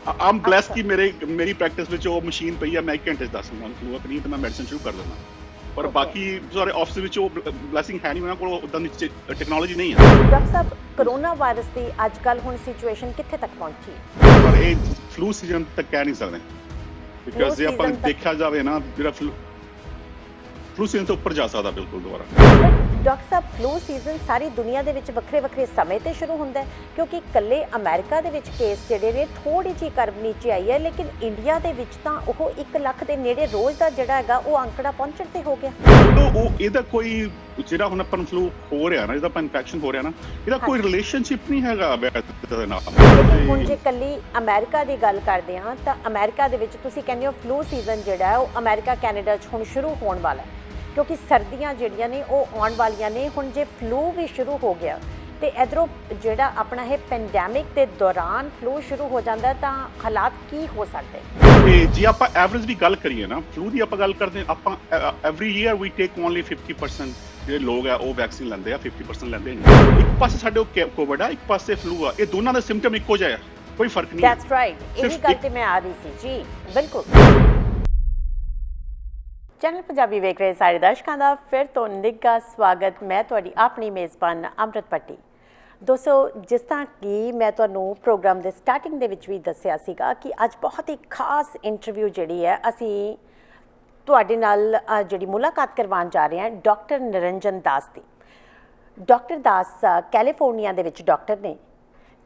ਆਮ bless ਅੱਛਾ। ਕਿ ਮੇਰੀ ਪ੍ਰੈਕਟਿਸ ਵਿੱਚ ਉਹ ਮਸ਼ੀਨ ਪਈ ਆ, ਮੈਂ 1 ਘੰਟੇ 'ਚ ਦੱਸ ਦਿੰਦਾ ਫਲੂ ਆਪਣੀ ਤੇ ਮੈਂ ਮੈਡੀਸਨ ਸ਼ੁਰੂ ਕਰ ਦਿੰਦਾ। ਪਰ ਓਕੇ। ਬਾਕੀ ਸਾਰੇ ਆਫਿਸ ਵਿੱਚ ਉਹ ਬਲੈਸਿੰਗ ਹੈ ਨਹੀਂ, ਉਹਨਾਂ ਕੋਲ ਉਦਾਂ ਦੀ ਟੈਕਨੋਲੋਜੀ ਨਹੀਂ ਆ। ਡਾਕਟਰ ਸਾਹਿਬ, ਕਰੋਨਾ ਵਾਇਰਸ ਦੀ ਅੱਜ ਕੱਲ੍ਹ ਹੁਣ ਸਿਚੁਏਸ਼ਨ ਕਿੱਥੇ ਤੱਕ ਪਹੁੰਚੀ ਹੈ? ਪਰ ਇਹ ਫਲੂ ਸੀਜ਼ਨ ਤੱਕ ਕਹਿ ਨਹੀਂ ਸਕਦੇ, ਫਲੂ ਬਿਕਾਜ਼ ਜੇ ਆਪਾਂ ਸੀਜ਼ਨ ਤੱਕ। ਦੇਖਿਆ ਜਾਵੇ ਨਾ, ਜਿਹੜਾ ਫਲੂ ਸੀਜ਼ਨ ਤੋਂ ਉੱਪਰ ਜਾ ਸਕਦਾ ਬਿਲਕੁਲ ਦੁਬਾਰਾ। But doctor Sahib, flu season ਸਾਰੀ ਦੁਨੀਆ ਦੇ ਵਿੱਚ ਵੱਖਰੇ ਵੱਖਰੇ ਸਮੇਂ ਤੇ ਸ਼ੁਰੂ ਹੁੰਦਾ ਹੈ, ਕਿਉਂਕਿ ਇਕੱਲੇ ਅਮਰੀਕਾ ਦੇ ਵਿੱਚ ਕੇਸ ਜਿਹੜੇ ਨੇ ਥੋੜੀ ਜਿਹੀ ਕਰਵ ਨੀਚੇ ਆਈ ਹੈ, ਲੇਕਿਨ ਇੰਡੀਆ ਦੇ ਵਿੱਚ ਤਾਂ ਉਹ 1 ਲੱਖ ਦੇ ਨੇੜੇ ਰੋਜ਼ ਦਾ ਜਿਹੜਾ ਹੈਗਾ ਉਹ ਅੰਕੜਾ ਪਹੁੰਚਣ ਤੇ ਹੋ ਗਿਆ। ਉਹ ਇਹਦਾ ਕੋਈ ਜਿਹੜਾ ਹੁਣ ਆਪਾਂ ਨੂੰ ਫਲੂ ਹੋ ਰਿਹਾ ਨਾ, ਜਿਹਦਾ ਆਪਾਂ ਇਨਫੈਕਸ਼ਨ ਹੋ ਰਿਹਾ ਨਾ, ਇਹਦਾ ਕੋਈ ਰਿਲੇਸ਼ਨਸ਼ਿਪ ਨਹੀਂ ਹੈਗਾ ਦੇ ਨਾਲ। ਲੇਕਿਨ ਹੁਣ ਜੇ ਇਕੱਲੀ ਅਮਰੀਕਾ ਦੀ ਗੱਲ ਕਰਦੇ ਹਾਂ ਤਾਂ ਅਮਰੀਕਾ ਦੇ ਵਿੱਚ ਤੁਸੀਂ ਕਹਿੰਦੇ ਹੋ ਫਲੂ ਸੀਜ਼ਨ ਜਿਹੜਾ ਹੈ ਉਹ ਅਮਰੀਕਾ ਕੈਨੇਡਾ 'ਚ ਹੁਣ ਸ਼ੁਰੂ ਹੋਣ ਵਾਲਾ ਹੈ, ਕਿਉਂਕਿ ਸਰਦੀਆਂ ਜਿਹੜੀਆਂ ਨੇ ਉਹ ਆਉਣ ਵਾਲੀਆਂ ਨੇ। ਹੁਣ ਜੇ ਫਲੂ ਵੀ ਸ਼ੁਰੂ ਹੋ ਗਿਆ ਤੇ ਇਧਰੋਂ ਜਿਹੜਾ ਆਪਣਾ ਇਹ ਪੈਂਡੈਮਿਕ ਦੇ ਦੌਰਾਨ ਫਲੂ ਸ਼ੁਰੂ ਹੋ ਜਾਂਦਾ ਤਾਂ ਹਾਲਾਤ ਕੀ ਹੋ ਸਕਦੇ? ਤੇ ਜੇ ਆਪਾਂ ਐਵਰੇਜ ਦੀ ਗੱਲ ਕਰੀਏ ਨਾ, ਫਲੂ ਦੀ ਆਪਾਂ ਗੱਲ ਕਰਦੇ ਆਪਾਂ ਐਵਰੀ ਈਅਰ ਵੀ ਟੇਕ ਓਨਲੀ 50% ਜਿਹੜੇ ਲੋਕ ਆ ਉਹ ਵੈਕਸੀਨ ਲੈਂਦੇ ਆ, 50% ਲੈਂਦੇ ਨਹੀਂ। ਇੱਕ ਪਾਸੇ ਸਾਡੇ ਉਹ ਕੋਵਿਡ ਆ, ਇੱਕ ਪਾਸੇ ਫਲੂ ਆ, ਇਹ ਦੋਨਾਂ ਦਾ ਸਿੰਪਟਮ ਇੱਕੋ ਜਿਹਾ ਆ, ਕੋਈ ਫਰਕ ਨਹੀਂ। ਦੈਟਸ ਰਾਈਟ, ਇਹੀ ਗੱਲ ਤੇ ਮੈਂ ਆ ਰਹੀ ਸੀ ਜੀ। ਬਿਲਕੁਲ। ਚੈਨਲ ਪੰਜਾਬੀ ਵੇਖ ਰਹੇ ਸਾਰੇ ਦਰਸ਼ਕਾਂ ਦਾ ਫਿਰ ਤੋਂ ਨਿੱਘਾ ਸਵਾਗਤ। ਮੈਂ ਤੁਹਾਡੀ ਆਪਣੀ ਮੇਜ਼ਬਾਨ ਅੰਮ੍ਰਿਤ ਪੱਟੀ। ਦੋਸਤੋ, ਜਿਸ ਤਰ੍ਹਾਂ ਕਿ ਮੈਂ ਤੁਹਾਨੂੰ ਪ੍ਰੋਗਰਾਮ ਦੇ ਸਟਾਰਟਿੰਗ ਦੇ ਵਿੱਚ ਵੀ ਦੱਸਿਆ ਸੀਗਾ ਕਿ ਅੱਜ ਬਹੁਤ ਹੀ ਖਾਸ ਇੰਟਰਵਿਊ ਜਿਹੜੀ ਹੈ ਅਸੀਂ ਤੁਹਾਡੇ ਨਾਲ ਜਿਹੜੀ ਮੁਲਾਕਾਤ ਕਰਵਾਉਣ ਜਾ ਰਹੇ ਹਾਂ ਡਾਕਟਰ ਨਿਰੰਜਨ ਦਾਸ ਦੀ। ਡਾਕਟਰ ਦਾਸ ਕੈਲੀਫੋਰਨੀਆ ਦੇ ਵਿੱਚ ਡਾਕਟਰ ਨੇ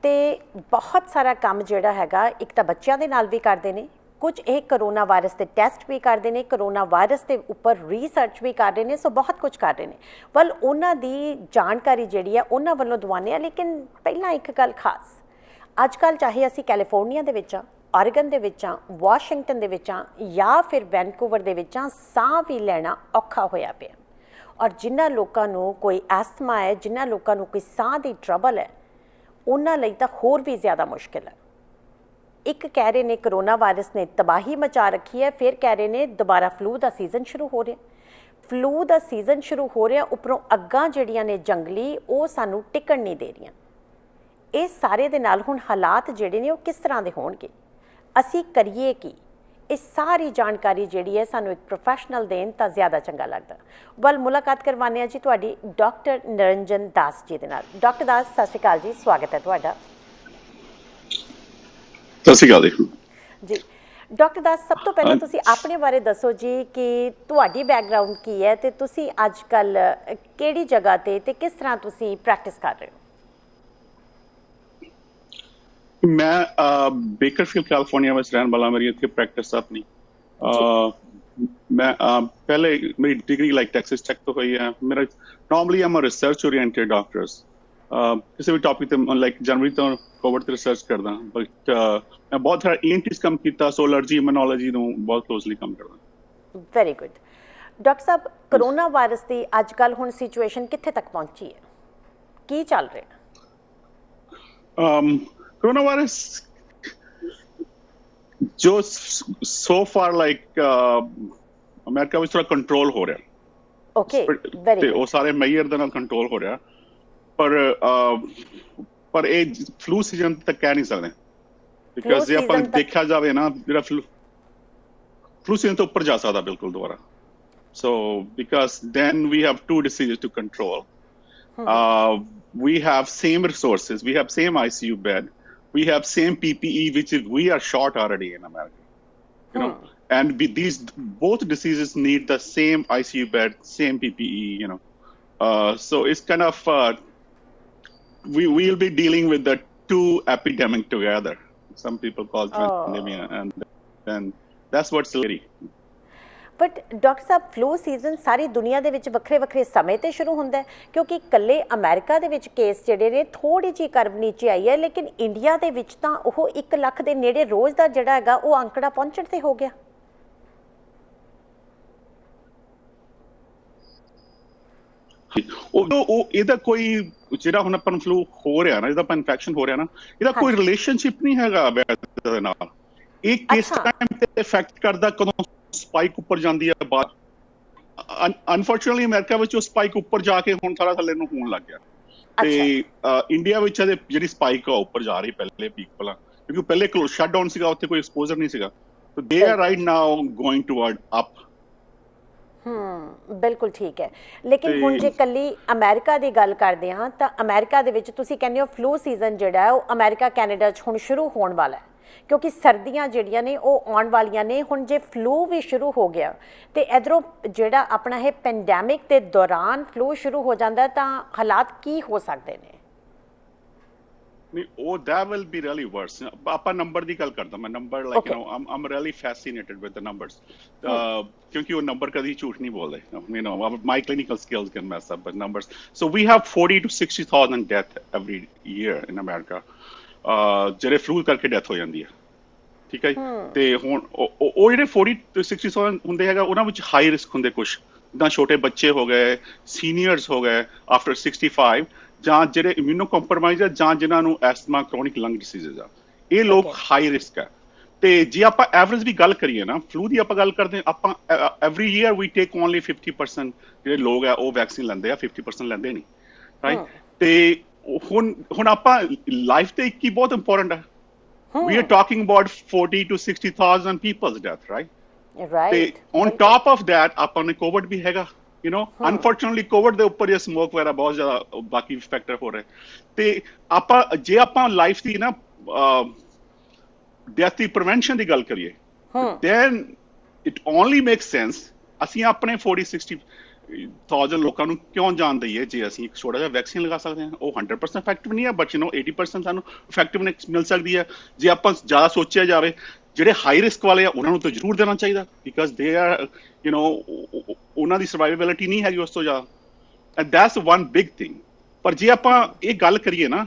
ਤੇ ਬਹੁਤ ਸਾਰਾ ਕੰਮ ਜਿਹੜਾ ਹੈਗਾ ਇੱਕ ਤਾਂ ਬੱਚਿਆਂ ਦੇ ਨਾਲ ਵੀ ਕਰਦੇ ਨੇ, ਕੁਝ ਇਹ ਕਰੋਨਾ ਵਾਇਰਸ ਦੇ ਟੈਸਟ ਵੀ ਕਰਦੇ ਨੇ, ਕਰੋਨਾ ਵਾਇਰਸ ਦੇ ਉੱਪਰ ਰਿਸਰਚ ਵੀ ਕਰ ਰਹੇ ਨੇ, ਸੋ ਬਹੁਤ ਕੁਝ ਕਰ ਰਹੇ ਨੇ। ਵੱਲ ਉਹਨਾਂ ਦੀ ਜਾਣਕਾਰੀ ਜਿਹੜੀ ਹੈ ਉਹਨਾਂ ਵੱਲੋਂ ਦਵਾਉਂਦੇ ਹਾਂ। ਲੇਕਿਨ ਪਹਿਲਾਂ ਇੱਕ ਗੱਲ ਖਾਸ, ਅੱਜ ਕੱਲ੍ਹ ਚਾਹੇ ਅਸੀਂ ਕੈਲੀਫੋਰਨੀਆ ਦੇ ਵਿੱਚ ਹਾਂ, ਆਰਗਨ ਦੇ ਵਿੱਚ ਹਾਂ, ਵਾਸ਼ਿੰਗਟਨ ਦੇ ਵਿੱਚ ਹਾਂ ਜਾਂ ਫਿਰ ਵੈਨਕੂਵਰ ਦੇ ਵਿੱਚ ਹਾਂ, ਸਾਹ ਵੀ ਲੈਣਾ ਔਖਾ ਹੋਇਆ ਪਿਆ। ਔਰ ਜਿਨ੍ਹਾਂ ਲੋਕਾਂ ਨੂੰ ਕੋਈ ਐਸਥਮਾ ਹੈ, ਜਿਨ੍ਹਾਂ ਲੋਕਾਂ ਨੂੰ ਕੋਈ ਸਾਹ ਦੀ ਟਰਬਲ ਹੈ, ਉਹਨਾਂ ਲਈ ਤਾਂ ਹੋਰ ਵੀ ਜ਼ਿਆਦਾ ਮੁਸ਼ਕਿਲ ਹੈ। ਇੱਕ ਕਹਿ ਰਹੇ ਨੇ ਕਰੋਨਾ ਵਾਇਰਸ ਨੇ ਤਬਾਹੀ ਮਚਾ ਰੱਖੀ ਹੈ, ਫਿਰ ਕਹਿ ਰਹੇ ਨੇ ਦੁਬਾਰਾ ਫਲੂ ਦਾ ਸੀਜ਼ਨ ਸ਼ੁਰੂ ਹੋ ਰਿਹਾ। ਫਲੂ ਦਾ ਸੀਜ਼ਨ ਸ਼ੁਰੂ ਹੋ ਰਿਹਾ, ਉੱਪਰੋਂ ਅੱਗਾਂ ਜਿਹੜੀਆਂ ਨੇ ਜੰਗਲੀ ਉਹ ਸਾਨੂੰ ਟਿਕਣ ਨਹੀਂ ਦੇ ਰਹੀਆਂ। ਇਹ ਸਾਰੇ ਦੇ ਨਾਲ ਹੁਣ ਹਾਲਾਤ ਜਿਹੜੇ ਨੇ ਉਹ ਕਿਸ ਤਰ੍ਹਾਂ ਦੇ ਹੋਣਗੇ, ਅਸੀਂ ਕਰੀਏ ਕੀ? ਇਹ ਸਾਰੀ ਜਾਣਕਾਰੀ ਜਿਹੜੀ ਹੈ ਸਾਨੂੰ ਇੱਕ ਪ੍ਰੋਫੈਸ਼ਨਲ ਦੇਣ ਤਾਂ ਜ਼ਿਆਦਾ ਚੰਗਾ ਲੱਗਦਾ। ਵੱਲ ਮੁਲਾਕਾਤ ਕਰਵਾਉਂਦੇ ਹਾਂ ਜੀ ਤੁਹਾਡੀ ਡਾਕਟਰ ਨਿਰੰਜਨ ਦਾਸ ਜੀ ਦੇ ਨਾਲ। ਡਾਕਟਰ ਦਾਸ, ਸਤਿ ਸ਼੍ਰੀ ਅਕਾਲ ਜੀ, ਸਵਾਗਤ ਹੈ ਤੁਹਾਡਾ। ਸਤਿ ਸ਼੍ਰੀ ਅਕਾਲ ਜੀ। ਡਾਕਟਰ ਦਾਸ, ਸਭ ਤੋਂ ਪਹਿਲਾਂ ਤੁਸੀਂ ਆਪਣੇ ਬਾਰੇ ਦੱਸੋ ਜੀ ਕਿ ਤੁਹਾਡੀ ਬੈਕਗਰਾਉਂਡ ਕੀ ਹੈ ਤੇ ਤੁਸੀਂ ਅੱਜ ਕੱਲ੍ਹ ਕਿਹੜੀ ਜਗ੍ਹਾ ਤੇ ਕਿਸ ਤਰ੍ਹਾਂ ਤੁਸੀਂ ਪ੍ਰੈਕਟਿਸ ਕਰ ਰਹੇ ਹੋ? ਮੈਂ ਬੇਕਰਫੀਲਡ ਕੈਲੀਫੋਰਨੀਆ ਵਿੱਚ ਰਹਿਣ ਵਾਲਾ। ਮੇਰੀ ਇੱਥੇ ਪ੍ਰੈਕਟਿਸ ਆਪਣੀ ਮੈਂ ਪਹਿਲੇ ਮੇਰੀ ਡਿਗਰੀ ਲਾਈਕ ਟੈਕਸਿਸ ਟੈਕ ਤੋਂ ਹੋਈ ਹੈ। ਮੇਰਾ ਨਾਰਮਲੀ ਆਮ ਰਿਸਰਚ ਓਰੀਐਂਟਡ ਡਾਕਟਰਸ, ਕਿਸੇ ਵੀ ਟੌਪਿਕ ਤੇ ਲਾਈਕ ਜਨਵਰੀ ਤੋਂ ਕੋਵਿਡ ਤੇ ਰਿਸਰਚ ਕਰਦਾ। ਬਟ ਮੈਂ ਬਹੁਤ ਸਾਰਾ ENTs ਕੰਮ ਕੀਤਾ, ਸੋ ਅਲਰਜੀ ਇਮੂਨੋਲੋਜੀ ਨੂੰ ਬਹੁਤ ਕਲੋਜ਼ਲੀ ਕੰਮ ਕਰਦਾ। Very good. ਡਾਕਟਰ ਸਾਹਿਬ, ਕਰੋਨਾ ਵਾਇਰਸ ਦੀ ਅੱਜ ਕੱਲ੍ਹ ਹੁਣ ਸਿਚੁਏਸ਼ਨ ਕਿੱਥੇ ਤੱਕ ਪਹੁੰਚੀ ਹੈ, ਕੀ ਚੱਲ ਰਿਹਾ? ਕਰੋਨਾ ਵਾਇਰਸ ਜੋ ਸੋ ਫਾਰ ਲਾਈਕ ਅਮਰੀਕਾ ਵਿੱਚ ਥੋੜਾ ਕੰਟਰੋਲ ਹੋ ਰਿਹਾ। ਓਕੇ, ਵੈਰੀ ਤੇ ਗੁੱਡ। ਉਹ ਸਾਰੇ ਮੇਜਰ ਦੇ ਨਾਲ ਕੰਟਰੋਲ ਹੋ ਰਿਹਾ। ਪਰ ਇਹ ਫਲੂ ਸੀਜ਼ਨ ਤੱਕ ਕਹਿ ਨਹੀਂ ਸਕਦੇ, ਬਿਕਾਜ਼ ਜੇ ਆਪਾਂ ਦੇਖਿਆ ਜਾਵੇ ਨਾ, ਜਿਹੜਾ ਫਲੂ ਸੀਜ਼ਨ ਤੋਂ ਉੱਪਰ ਜਾ ਸਕਦਾ ਬਿਲਕੁਲ ਦੁਬਾਰਾ। So because then we have 2 diseases to control. We have same resources, we have same ICU bed, we have same PPE, which is we are short already in America, you know. And these both diseases need the same ICU bed, same PPE, you know. So it's kind of we'll be dealing with the 2 epidemic together. Some people call it pandemia, and that's what's scary. But doctor Sahib, flu season ਸਾਰੀ ਦੁਨੀਆ ਦੇ ਵਿੱਚ ਵੱਖਰੇ ਵੱਖਰੇ ਸਮੇਂ ਤੇ ਸ਼ੁਰੂ ਹੁੰਦਾ ਹੈ, ਕਿਉਂਕਿ ਇਕੱਲੇ ਅਮਰੀਕਾ ਦੇ ਵਿੱਚ ਕੇਸ ਜਿਹੜੇ ਨੇ ਥੋੜੀ ਜਿਹੀ ਕਰਵ ਨੀਚੇ ਆਈ ਹੈ, ਲੇਕਿਨ ਇੰਡੀਆ ਦੇ ਵਿੱਚ ਤਾਂ ਉਹ 1 ਲੱਖ ਦੇ ਨੇੜੇ ਰੋਜ਼ ਦਾ ਜਿਹੜਾ ਹੈਗਾ ਉਹ ਅੰਕੜਾ ਪਹੁੰਚਣ ਤੇ ਹੋ ਗਿਆ। ਉਹ ਇਹਦਾ ਕੋਈ ਜਿਹੜਾ ਹੁਣ ਆਪਾਂ ਨੂੰ ਫਲੂ ਹੋ ਰਿਹਾ ਨਾ, ਜਿਹਦਾ ਆਪਾਂ ਇਨਫੈਕਸ਼ਨ ਹੋ ਰਿਹਾ ਨਾ, ਇਹਦਾ ਕੋਈ ਰਿਲੇਸ਼ਨਸ਼ਿਪ ਨਹੀਂ ਹੈਗਾ ਦੇ ਨਾਲ। ਇਹ ਕਿਸ ਟਾਈਮ ਤੇ ਇਫੈਕਟ ਕਰਦਾ, ਕਦੋਂ ਸਪਾਈਕ ਉੱਪਰ ਜਾਂਦੀ ਹੈ ਬਾਅਦ। ਅਨਫੋਰਚੂਨੇਟਲੀ ਅਮਰੀਕਾ ਵਿੱਚ ਉਹ ਸਪਾਈਕ ਉੱਪਰ ਜਾ ਕੇ ਹੁਣ ਸਾਰਾ ਥੱਲੇ ਨੂੰ ਹੋਣ ਲੱਗ ਗਿਆ। ਤੇ ਇੰਡੀਆ ਵਿੱਚ ਜਿਹੜੀ ਸਪਾਈਕ ਆ ਉੱਪਰ ਜਾ ਰਹੀ ਪਹਿਲੇ ਪੀਕ ਪਹਿਲਾਂ, ਕਿਉਂਕਿ ਪਹਿਲੇ ਸ਼ਟ ਡਾਊਨ ਸੀਗਾ, ਉੱਥੇ ਕੋਈ ਐਕਸਪੋਜ਼ਰ ਨਹੀਂ ਸੀਗਾ। So they are right now going toward up. ਬਿਲਕੁਲ ਠੀਕ ਹੈ। ਲੇਕਿਨ ਹੁਣ ਜੇ ਕੱਲੀ ਅਮਰੀਕਾ ਦੀ ਗੱਲ ਕਰਦੇ ਹਾਂ ਤਾਂ ਅਮਰੀਕਾ ਦੇ ਵਿੱਚ ਤੁਸੀਂ ਕਹਿੰਦੇ ਹੋ ਫਲੂ ਸੀਜ਼ਨ ਜਿਹੜਾ ਹੈ ਉਹ ਅਮਰੀਕਾ ਕੈਨੇਡਾ 'ਚ ਹੁਣ ਸ਼ੁਰੂ ਹੋਣ ਵਾਲਾ ਹੈ, ਕਿਉਂਕਿ ਸਰਦੀਆਂ ਜਿਹੜੀਆਂ ਨੇ ਉਹ ਆਉਣ ਵਾਲੀਆਂ ਨੇ। ਹੁਣ ਜੇ ਫਲੂ ਵੀ ਸ਼ੁਰੂ ਹੋ ਗਿਆ ਤੇ ਇਧਰੋਂ ਜਿਹੜਾ ਆਪਣਾ ਇਹ ਪੈਂਡੈਮਿਕ ਦੇ ਦੌਰਾਨ ਫਲੂ ਸ਼ੁਰੂ ਹੋ ਜਾਂਦਾ ਤਾਂ ਹਾਲਾਤ ਕੀ ਹੋ ਸਕਦੇ ਨੇ? ਨਹੀਂ, ਉਹ that will be really worse। ਆਪਾਂ ਨੰਬਰ ਦੀ ਗੱਲ ਕਰਦਾ ਮੈਂ। Number like you know I'm really fascinated with the numbers। ਕਿਉਂਕਿ ਉਹ ਨੰਬਰ ਕਦੀ ਝੂਠ ਨਹੀਂ ਬੋਲਦੇ। you know my clinical skills can mess up with numbers। so we have 40 to 60,000 death every year in America ਜਿਹੜੇ ਫਲੂ ਕਰਕੇ death ਹੋ ਜਾਂਦੀ ਹੈ, ਠੀਕ ਹੈ ਜੀ। ਤੇ ਹੁਣ ਉਹ ਜਿਹੜੇ 40 to 60,000 ਹੁੰਦੇ ਹੈਗਾ, ਉਹਨਾਂ ਵਿੱਚ ਹਾਈ ਰਿਸਕ ਹੁੰਦੇ ਕੁਛ, ਜਿੱਦਾਂ ਛੋਟੇ ਬੱਚੇ ਹੋ ਗਏ, ਸੀਨੀਅਰਸ ਹੋ ਗਏ ਆਫਟਰ 65, ਜਾਂ ਜਿਹੜੇ ਇਮਿਊਨੋ ਕੰਪਰਮਾਈਜ਼ ਆ, ਜਾਂ ਜਿਨ੍ਹਾਂ ਨੂੰ ਐਸਥਮਾ, ਕ੍ਰੋਨਿਕ ਲੰਗ ਡਿਸੀਜ਼ਜ਼ ਆ, ਇਹ ਲੋਕ ਹਾਈ ਰਿਸਕ ਹੈ। ਤੇ ਜੇ ਆਪਾਂ ਐਵਰੇਜ ਦੀ ਗੱਲ ਕਰੀਏ ਨਾ, ਫਲੂ ਦੀ ਆਪਾਂ ਗੱਲ ਕਰਦੇ ਹਾਂ, ਆਪਾਂ ਐਵਰੀ ਈਅਰ ਵੀ ਟੇਕ ਓਨਲੀ 50% ਜਿਹੜੇ ਲੋਕ ਆ ਉਹ ਵੈਕਸੀਨ ਲੈਂਦੇ ਆ, 50% ਲੈਂਦੇ ਨਹੀਂ, ਰਾਈਟ। ਤੇ ਹੁਣ ਆਪਾਂ ਲਾਈਫ ਤੇ ਇੱਕ ਹੀ ਬਹੁਤ ਇੰਪੋਰਟੈਂਟ ਹੈ। we are talking about 40 to 60,000 people's death, right? ਤੇ on top of that ਆਪਾਂ ਨੇ ਕੋਵਿਡ ਵੀ ਹੈਗਾ, you know unfortunately ਕੋਵਿਡ ਦੇ ਉੱਪਰ ਇਹ ਸਮੋਕ ਵਗੈਰਾ ਬਹੁਤ ਜ਼ਿਆਦਾ ਬਾਕੀ ਫੈਕਟਰ ਹੋ ਰਹੇ। ਤੇ ਆਪਾਂ ਜੇ ਆਪਾਂ ਲਾਈਫ ਦੀ ਨਾ ਡੈਥ ਦੀ ਪ੍ਰੀਵੈਂਸ਼ਨ ਦੀ ਗੱਲ ਕਰੀਏ, then it only makes sense ਅਸੀਂ ਆਪਣੇ 40-60,000 ਲੋਕਾਂ ਨੂੰ ਕਿਉਂ ਜਾਨ ਦਈਏ ਜੇ ਅਸੀਂ ਇੱਕ ਛੋਟਾ ਜਿਹਾ ਵੈਕਸੀਨ ਲਗਾ ਸਕਦੇ ਹਾਂ। ਉਹ 100% ਇਫੈਕਟਿਵ ਨਹੀਂ ਹੈ, ਬਟ 80% ਸਾਨੂੰ ਇਫੈਕਟਿਵਨੈਸ ਮਿਲ ਸਕਦੀ ਹੈ ਜੇ ਆਪਾਂ ਜ਼ਿਆਦਾ ਸੋਚਿਆ ਜਾਵੇ। ਜਿਹੜੇ ਹਾਈ ਰਿਸਕ ਵਾਲੇ ਆ ਉਹਨਾਂ ਨੂੰ ਤਾਂ ਜ਼ਰੂਰ ਦੇਣਾ ਚਾਹੀਦਾ, ਬਿਕਾਜ਼ ਦੇ ਆਰ ਉਹਨਾਂ ਦੀ ਸਰਵਾਈਵੇਬਿਲਿਟੀ ਨਹੀਂ ਹੈਗੀ ਉਸ ਤੋਂ ਜ਼ਿਆਦਾ, and that's one big thing. ਪਰ ਜੇ ਆਪਾਂ ਇਹ ਗੱਲ ਕਰੀਏ ਨਾ,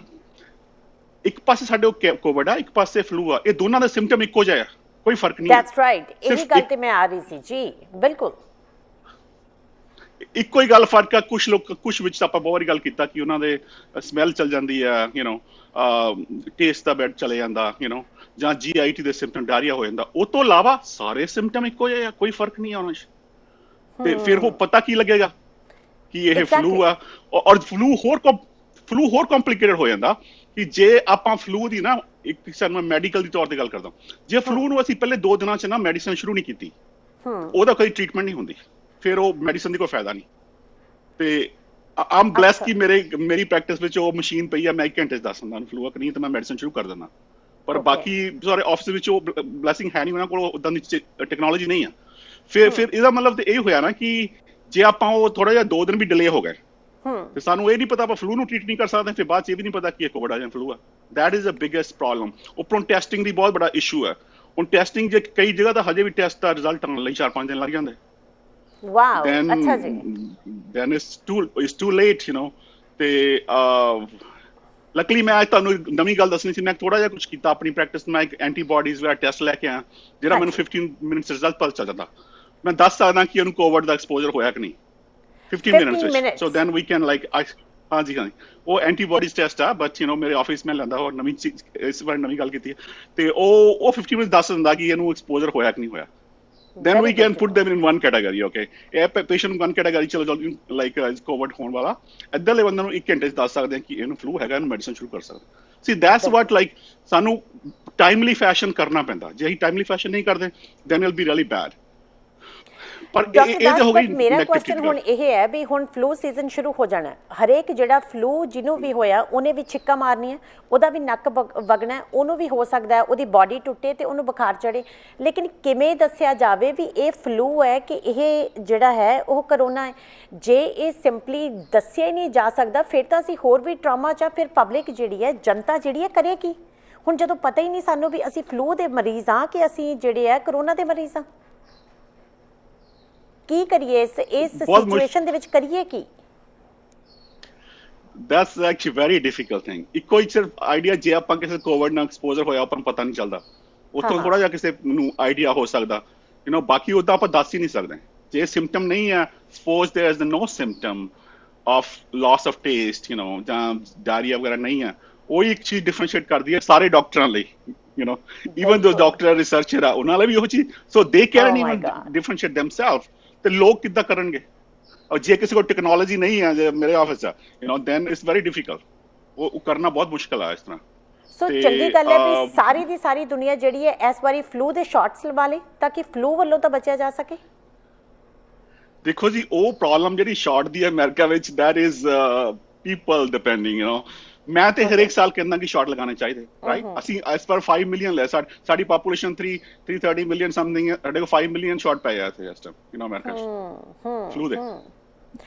ਇੱਕ ਪਾਸੇ ਸਾਡੇ ਕੋਵਿਡ ਆ, ਇੱਕ ਪਾਸੇ ਫਲੂ ਆ, ਇਹ ਦੋਨਾਂ ਦਾ ਸਿੰਪਟਮ ਇੱਕੋ ਜਿਹਾ ਆ, ਕੋਈ ਫਰਕ ਨਹੀਂ ਹੈ। ਦੈਟਸ ਰਾਈਟ, ਇਹੀ ਗੱਲ ਤੇ ਮੈਂ ਆ ਰਹੀ ਸੀ ਜੀ, ਬਿਲਕੁਲ ਇੱਕੋ ਹੀ ਗੱਲ ਫਰਕ ਆ। ਕੁਛ ਵਿੱਚ ਆਪਾਂ ਬਹੁਤ ਵਾਰੀ ਗੱਲ ਕੀਤਾ ਕਿ ਉਹਨਾਂ ਦੇ ਸਮੈਲ ਚੱਲ ਜਾਂਦੀ ਆ, ਟੇਸਟ ਦਾ ਬੈਡ ਚਲੇ ਜਾਂਦਾ, ਜਾਂ GIT ਦੇ ਸਿੰਪਟਮ, ਡਾਇਰੀਆ ਹੋ ਜਾਂਦਾ। ਉਹ ਤੋਂ ਇਲਾਵਾ ਸਾਰੇ ਸਿੰਪਟਮ ਇੱਕੋ ਜਿਹੇ ਆ, ਕੋਈ ਫਰਕ ਨਹੀਂ ਆ ਉਹਨਾਂ 'ਚ। ਤੇ ਫਿਰ ਉਹ ਪਤਾ ਕੀ ਲੱਗੇਗਾ ਕਿ ਇਹ ਫਲੂ ਆ। ਔਰ ਫਲੂ ਹੋਰ ਕੰਪਲਿਕੇਟਡ ਹੋ ਜਾਂਦਾ ਕਿ ਜੇ ਆਪਾਂ ਫਲੂ ਦੀ ਨਾ, ਇੱਕ ਸਾਨੂੰ ਮੈਡੀਕਲ ਦੀ ਤੌਰ ਤੇ ਗੱਲ ਕਰਦਾ, ਜੇ ਫਲੂ ਨੂੰ ਅਸੀਂ ਪਹਿਲੇ 2 ਦਿਨਾਂ 'ਚ ਨਾ ਮੈਡੀਸਨ ਸ਼ੁਰੂ ਨਹੀਂ ਕੀਤੀ, ਉਹਦਾ ਕੋਈ ਟ੍ਰੀਟਮੈਂਟ ਨਹੀਂ ਹੁੰਦੀ, ਫਿਰ ਉਹ ਮੈਡੀਸਨ ਦੀ ਕੋਈ ਫਾਇਦਾ ਨਹੀਂ। ਤੇ ਆਮ ਬਲੈਸ ਕਿ ਮੇਰੀ ਪ੍ਰੈਕਟਿਸ ਵਿੱਚ ਉਹ ਮਸ਼ੀਨ ਪਈ ਆ, ਮੈਂ 1 ਘੰਟੇ 'ਚ ਦੱਸ ਦਿੰਦਾ ਫਲੂ ਆ ਕਿ ਨਹੀਂ, ਤਾਂ ਮੈਂ ਮੈਡੀਸਨ ਸ਼ੁਰੂ ਕਰ ਦਿੰਦਾ। ਪਰ ਬਾਕੀ ਸਾਰੇ ਆਫਿਸ ਵਿੱਚ ਉਹ ਬਲੈਸਿੰਗ ਹੈ ਨਹੀਂ, ਉਹਨਾਂ ਕੋਲ ਉਦਾਂ ਦੀ ਟੈਕਨੋਲੋਜੀ ਨਹੀਂ ਆ। ਫਿਰ ਇਹਦਾ ਮਤਲਬ ਤੇ ਇਹ ਹੋਇਆ ਨਾ ਕਿ ਜੇ ਆਪਾਂ ਉਹ ਥੋੜਾ ਜਿਹਾ 2 ਦਿਨ ਵੀ ਡਿਲੇ ਹੋ ਗਏ ਤੇ ਸਾਨੂੰ ਇਹ ਨਹੀਂ ਪਤਾ ਆਪਾਂ ਫਲੂ ਨੂੰ ਟ੍ਰੀਟ ਨਹੀਂ ਕਰ ਸਕਦੇ, ਫਿਰ ਬਾਅਦ 'ਚ ਇਹ ਵੀ ਨਹੀਂ ਪਤਾ ਕਿ ਇਹ ਕੋਵਿਡ ਆ ਜਾਂ ਫਲੂ ਆ। That is the biggest problem. ਉੱਪਰੋਂ ਟੈਸਟਿੰਗ ਦੀ ਬਹੁਤ ਬੜਾ ਇਸ਼ੂ ਹੈ। ਹੁਣ ਟੈਸਟਿੰਗ ਜੇ ਕਈ ਜਗ੍ਹਾ ਤਾਂ ਹਜੇ ਵੀ ਟੈਸਟ ਦਾ ਰਿਜ਼ਲਟ ਆਉਣ ਲਈ 4-5 ਦਿਨ ਲੱਗ ਜਾਂਦੇ। ਵਾਓ, ਅੱਛਾ ਜੀ। then it's too late, ਤੇ ਲੱਕਲੀ ਮੈਂ ਅੱਜ ਤੁਹਾਨੂੰ ਨਵੀਂ ਗੱਲ ਦੱਸਣੀ ਸੀ। ਮੈਂ ਥੋੜਾ ਜਿਹਾ ਕੁਝ ਕੀਤਾ ਆਪਣੀ ਪ੍ਰੈਕਟਿਸ। ਮੈਂ ਇੱਕ ਐਂਟੀਬਾਡੀਜ਼ ਦਾ ਟੈਸਟ ਲੈ ਕੇ ਆਇਆ, ਜਿਹੜਾ ਮੈਨੂੰ 15 ਮਿੰਟਸ ਰਿਜ਼ਲਟ ਪਤਾ ਚੱਲ ਜਾਂਦਾ। ਮੈਂ ਦੱਸ ਸਕਦਾ ਕਿ ਉਹਨੂੰ ਕੋਵਿਡ ਦਾ ਐਕਸਪੋਜ਼ਰ ਹੋਇਆ ਕਿ ਨਹੀਂ 15 minutes. So then we can like, ਹਾਂਜੀ, ਉਹ ਐਂਟੀਬਾਡੀਜ਼ ਟੈਸਟ ਆ, ਬਟ ਮੇਰੇ ਆਫਿਸ ਮੈਂ ਲੈਂਦਾ, ਉਹ ਨਵੀਂ ਇਸ ਵਾਰ ਨਵੀਂ ਗੱਲ ਕੀਤੀ ਹੈ। ਤੇ ਉਹ 15 ਮਿੰਟ ਦੱਸ ਦਿੰਦਾ ਕਿ ਇਹਨੂੰ ਐਕਸਪੋਜ਼ਰ ਹੋਇਆ ਕਿ ਨਹੀਂ ਹੋਇਆ। Then we can put them in one category, okay? ਇਹ ਪੇਸ਼ੈਂਟ ਨੂੰ one category ਚਲੋ ਜਾਓ, ਲਾਈਕ ਕੋਵਿਡ ਹੋਣ ਵਾਲਾ, ਇੱਧਰਲੇ ਬੰਦੇ ਨੂੰ 1 ਘੰਟੇ 'ਚ ਦੱਸ ਸਕਦੇ ਹਾਂ ਕਿ ਇਹਨੂੰ ਫਲੂ ਹੈਗਾ, ਇਹਨੂੰ ਮੈਡੀਸਨ ਸ਼ੁਰੂ ਕਰ ਸਕਦੇ। See, that's what, like, ਸਾਨੂੰ ਟਾਈਮਲੀ ਫੈਸ਼ਨ ਕਰਨਾ ਪੈਂਦਾ। ਜੇ ਅਸੀਂ ਟਾਈਮਲੀ ਫੈਸ਼ਨ ਨਹੀਂ ਕਰਦੇ, then it'll be really bad। ਪਰ ਇਹ ਹੋ ਗਈ। ਮੇਰਾ ਕੁਐਸਚਨ ਹੁਣ ਇਹ ਹੈ ਵੀ ਹੁਣ ਫਲੂ ਸੀਜ਼ਨ ਸ਼ੁਰੂ ਹੋ ਜਾਣਾ, ਹਰੇਕ ਜਿਹੜਾ ਫਲੂ ਜਿਹਨੂੰ ਵੀ ਹੋਇਆ ਉਹਨੇ ਵੀ ਛਿੱਕਾ ਮਾਰਨੀ ਹੈ, ਉਹਦਾ ਵੀ ਨੱਕ ਵਗਣਾ, ਉਹਨੂੰ ਵੀ ਹੋ ਸਕਦਾ ਉਹਦੀ ਬਾਡੀ ਟੁੱਟੇ ਤੇ ਉਹਨੂੰ ਬੁਖਾਰ ਚੜੇ। ਲੇਕਿਨ ਕਿਵੇਂ ਦੱਸਿਆ ਜਾਵੇ ਵੀ ਇਹ ਫਲੂ ਹੈ ਕਿ ਇਹ ਜਿਹੜਾ ਹੈ ਉਹ ਕਰੋਨਾ ਹੈ? ਜੇ ਇਹ ਸਿੰਪਲੀ ਦੱਸਿਆ ਹੀ ਨਹੀਂ ਜਾ ਸਕਦਾ, ਫਿਰ ਤਾਂ ਅਸੀਂ ਹੋਰ ਵੀ ਟਰਾਮਾ 'ਚ ਆ। ਫਿਰ ਪਬਲਿਕ ਜਿਹੜੀ ਹੈ, ਜਨਤਾ ਜਿਹੜੀ ਹੈ, ਕਰੇ ਕੀ ਹੁਣ ਜਦੋਂ ਪਤਾ ਹੀ ਨਹੀਂ ਸਾਨੂੰ ਵੀ ਅਸੀਂ ਫਲੂ ਦੇ ਮਰੀਜ਼ ਹਾਂ ਕਿ ਅਸੀਂ ਜਿਹੜੇ ਹੈ ਕਰੋਨਾ ਦੇ ਮਰੀਜ਼ ਹਾਂ? ਕੀ ਕਰੀਏ ਇਸ ਸਿਚੁਏਸ਼ਨ ਦੇ ਵਿੱਚ, ਕਰੀਏ ਕੀ? That's actually very difficult thing। ਇੱਕੋ ਹੀ ਸਿਰਫ ਆਈਡੀਆ, ਜੇ ਆਪਾਂ ਕਿਸੇ ਕੋਵਿਡ ਨਾਲ ਐਕਸਪੋਜ਼ਰ ਹੋਇਆ ਆਪਾਂ ਨੂੰ ਪਤਾ ਨਹੀਂ ਚੱਲਦਾ, ਉੱਥੋਂ ਥੋੜਾ ਜਿਹਾ ਕਿਸੇ ਨੂੰ ਆਈਡੀਆ ਹੋ ਸਕਦਾ, ਬਾਕੀ ਉਹਦਾ ਆਪਾਂ ਦੱਸ ਹੀ ਨਹੀਂ ਸਕਦੇ। ਜੇ ਸਿੰਪਟਮ ਨਹੀਂ ਹੈ, suppose there is no symptom of loss of taste, ਜਾਂ ਡਾਇਰੀਆ ਵਗੈਰਾ ਨਹੀਂ ਹੈ, ਉਹੀ ਇੱਕ ਚੀਜ਼ ਡਿਫਰੈਂਸ਼ੀਏਟ ਕਰਦੀ ਹੈ ਸਾਰੇ ਡਾਕਟਰਾਂ ਲਈ। even those doctor researcher ਆ, ਉਹਨਾਂ ਲਈ ਵੀ ਉਹ ਚੀਜ਼। so they can't even differentiate themselves। ਤੇ ਲੋਕ ਕਿੱਦਾਂ ਕਰਨਗੇ? ਔਰ ਜੇ ਕਿਸੇ ਕੋਲ ਟੈਕਨੋਲੋਜੀ ਨਹੀਂ ਹੈ, ਜੇ ਮੇਰੇ ਆਫਿਸ ਆ, then it's very difficult। ਉਹ ਕਰਨਾ ਬਹੁਤ ਮੁਸ਼ਕਿਲ ਆ ਇਸ ਤਰ੍ਹਾਂ। ਸੋ ਚੰਗੀ ਗੱਲ ਹੈ ਵੀ ਸਾਰੀ ਦੀ ਸਾਰੀ ਦੁਨੀਆ ਜਿਹੜੀ ਹੈ ਇਸ ਵਾਰੀ ਫਲੂ ਦੇ ਸ਼ਾਟਸ ਲਵਾ ਲੇ ਤਾਂ ਕਿ ਫਲੂ ਵੱਲੋਂ ਤਾਂ ਬਚਿਆ ਜਾ ਸਕੇ। ਦੇਖੋ ਜੀ, ਉਹ ਪ੍ਰੋਬਲਮ ਜਿਹੜੀ ਸ਼ਾਰਟ ਦੀ ਹੈ ਅਮਰੀਕਾ ਵਿੱਚ, ਦੈਟ ਇਜ਼ ਪੀਪਲ ਡਿਪੈਂਡਿੰਗ, ਮੈਂ ਤੇ ਹਰੇਕ ਸਾਲ ਕਹਿੰਦਾ ਕਿ ਸ਼ਾਟ ਲਗਾਉਣੇ ਚਾਹੀਦੇ, ਰਾਈਟ। ਅਸੀਂ ਇਸ ਪਰ 5 ਮਿਲੀਅਨ ਲੈ, ਸਾਡੀ ਪਾਪੂਲੇਸ਼ਨ 330 ਮਿਲੀਅਨ ਸਮਥਿੰਗ ਹੈ, ਸਾਡੇ ਕੋਲ 5 ਮਿਲੀਅਨ ਸ਼ਾਟ ਪਏ ਆ ਇੱਥੇ ਇਸ ਟਾਈਮ ਅਮਰੀਕਾ 'ਚ ਫਲੂ ਦੇ।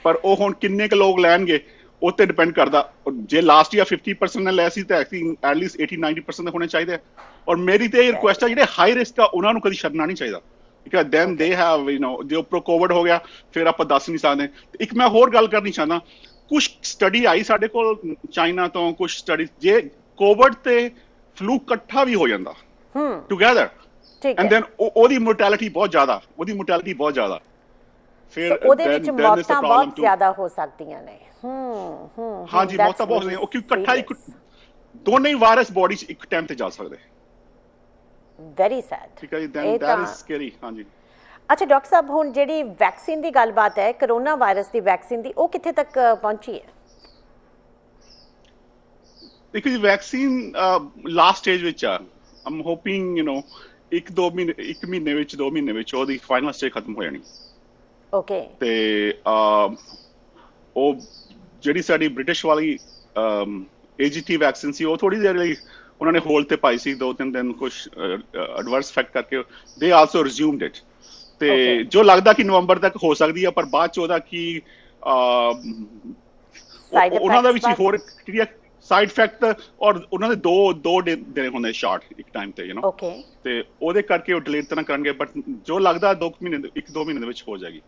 ਪਰ ਉਹ ਹੁਣ ਕਿੰਨੇ ਕੁ ਲੋਕ ਲੈਣਗੇ ਉਹ ਤੇ ਡਿਪੈਂਡ ਕਰਦਾ। ਜੇ ਲਾਸਟ ਈਅਰ 50% ਨੇ ਲੈ ਸੀ ਤਾਂ ਐਟਲੀਸਟ 80-90% ਦੇ ਹੋਣੇ ਚਾਹੀਦੇ। ਔਰ ਮੇਰੀ ਤੇ ਇਹ ਰਿਕੁਐਸਟ ਆ, ਜਿਹੜੇ ਹਾਈ ਰਿਸਕ ਆ ਉਹਨਾਂ ਨੂੰ ਕਦੀ ਛੱਡਣਾ ਨਹੀਂ ਚਾਹੀਦਾ, because then they have, ਜੋ ਉੱਪਰੋਂ ਕੋਵਿਡ ਹੋ ਗਿਆ ਫਿਰ ਆਪਾਂ ਦੱਸ ਨਹੀਂ ਸਕਦੇ। ਇੱਕ ਮੈਂ ਹੋਰ ਗੱਲ ਕਰਨੀ ਚਾਹੁੰਦਾ, ਕੁਝ ਸਟੱਡੀ ਆਈ ਸਾਡੇ ਕੋਲ ਚਾਈਨਾ ਤੋਂ, ਕੁਝ ਸਟੱਡੀ, ਜੇ ਕੋਵਿਡ ਤੇ ਫਲੂ ਇਕੱਠਾ ਵੀ ਹੋ ਜਾਂਦਾ ਟੂਗੇਦਰ, ਐਂਡ ਦੈਨ ਉਹਦੀ ਮੋਰਟੈਲਿਟੀ ਬਹੁਤ ਜ਼ਿਆਦਾ, ਫਿਰ ਉਹਦੇ ਵਿੱਚ ਮੌਤਾਂ ਬਹੁਤ ਜ਼ਿਆਦਾ ਹੋ ਸਕਦੀਆਂ ਨੇ। ਹਾਂਜੀ, ਮੌਤਾਂ ਬਹੁਤ ਹੁੰਦੀਆਂ, ਉਹ ਕਿਉਂਕਿ ਇਕੱਠਾ ਇੱਕ ਦੋਨੇ ਹੀ ਵਾਇਰਸ ਬੋਡੀ 'ਚ ਇੱਕ ਟਾਈਮ ਤੇ ਜਾ ਸਕਦੇ। Very sad. ਠੀਕ ਹੈ ਜੀ, ਦੈਟ ਇਜ਼ ਸਕੈਰੀ। ਹਾਂਜੀ। ਅੱਛਾ ਡਾਕਟਰ ਸਾਹਿਬ, ਹੁਣ ਜਿਹੜੀ ਵੈਕਸੀਨ ਦੀ ਗੱਲਬਾਤ ਹੈ, ਕਰੋਨਾ ਵਾਇਰਸ ਦੀ ਵੈਕਸੀਨ ਦੀ, ਉਹ ਕਿੱਥੇ ਤੱਕ ਪਹੁੰਚੀ ਹੈ? ਦੇਖੋ ਜੀ, ਵੈਕਸੀਨ ਲਾਸਟ ਸਟੇਜ ਵਿੱਚ ਆ। ਆਮ ਹੋਪਿੰਗ ਇੱਕ ਮਹੀਨੇ ਵਿੱਚ 2 ਮਹੀਨੇ ਵਿੱਚ ਉਹਦੀ ਫਾਈਨਲ ਸਟੇਜ ਖਤਮ ਹੋ ਜਾਣੀ। ਓਕੇ। ਤੇ ਉਹ ਜਿਹੜੀ ਸਾਡੀ ਬ੍ਰਿਟਿਸ਼ ਵਾਲੀ AGT ਵੈਕਸੀਨ ਸੀ, ਉਹ ਥੋੜੀ ਦੇਰ ਲਈ ਉਹਨਾਂ ਨੇ ਹੋਲਡ ਤੇ ਪਾਈ ਸੀ, 2-3 ਦਿਨ, ਕੁਝ ਐਡਵਰਸ ਇਫੈਕਟ ਕਰਕੇ ਦੇ ਆਲਸੋ ਰਿਜ਼ਿਊਮਡ ਇਟ। ਤੇ ਜੋ ਲੱਗਦਾ ਕਿ ਨਵੰਬਰ ਤੱਕ ਹੋ ਸਕਦੀ ਆ, ਪਰ ਬਾਅਦ ਚ ਉਹਦਾ ਕੀ ਉਹਨਾਂ ਦਾ ਵਿੱਚ ਹੋਰ ਸਾਈਡ ਇਫੈਕਟ, ਔਰ ਉਹਨਾਂ ਦੇ ਦੋ ਦੇਣੇ ਹੁੰਦੇ ਸ਼ਾਟ ਇੱਕ ਟਾਈਮ ਤੇ, ਤੇ ਉਹਦੇ ਕਰਕੇ ਉਹ ਡਿਲੀਟ ਤਾਂ ਨਾ ਕਰਨਗੇ, ਬਟ ਜੋ ਲੱਗਦਾ 1-2 ਮਹੀਨੇ ਦੇ ਵਿੱਚ ਹੋ ਜਾਏਗੀ।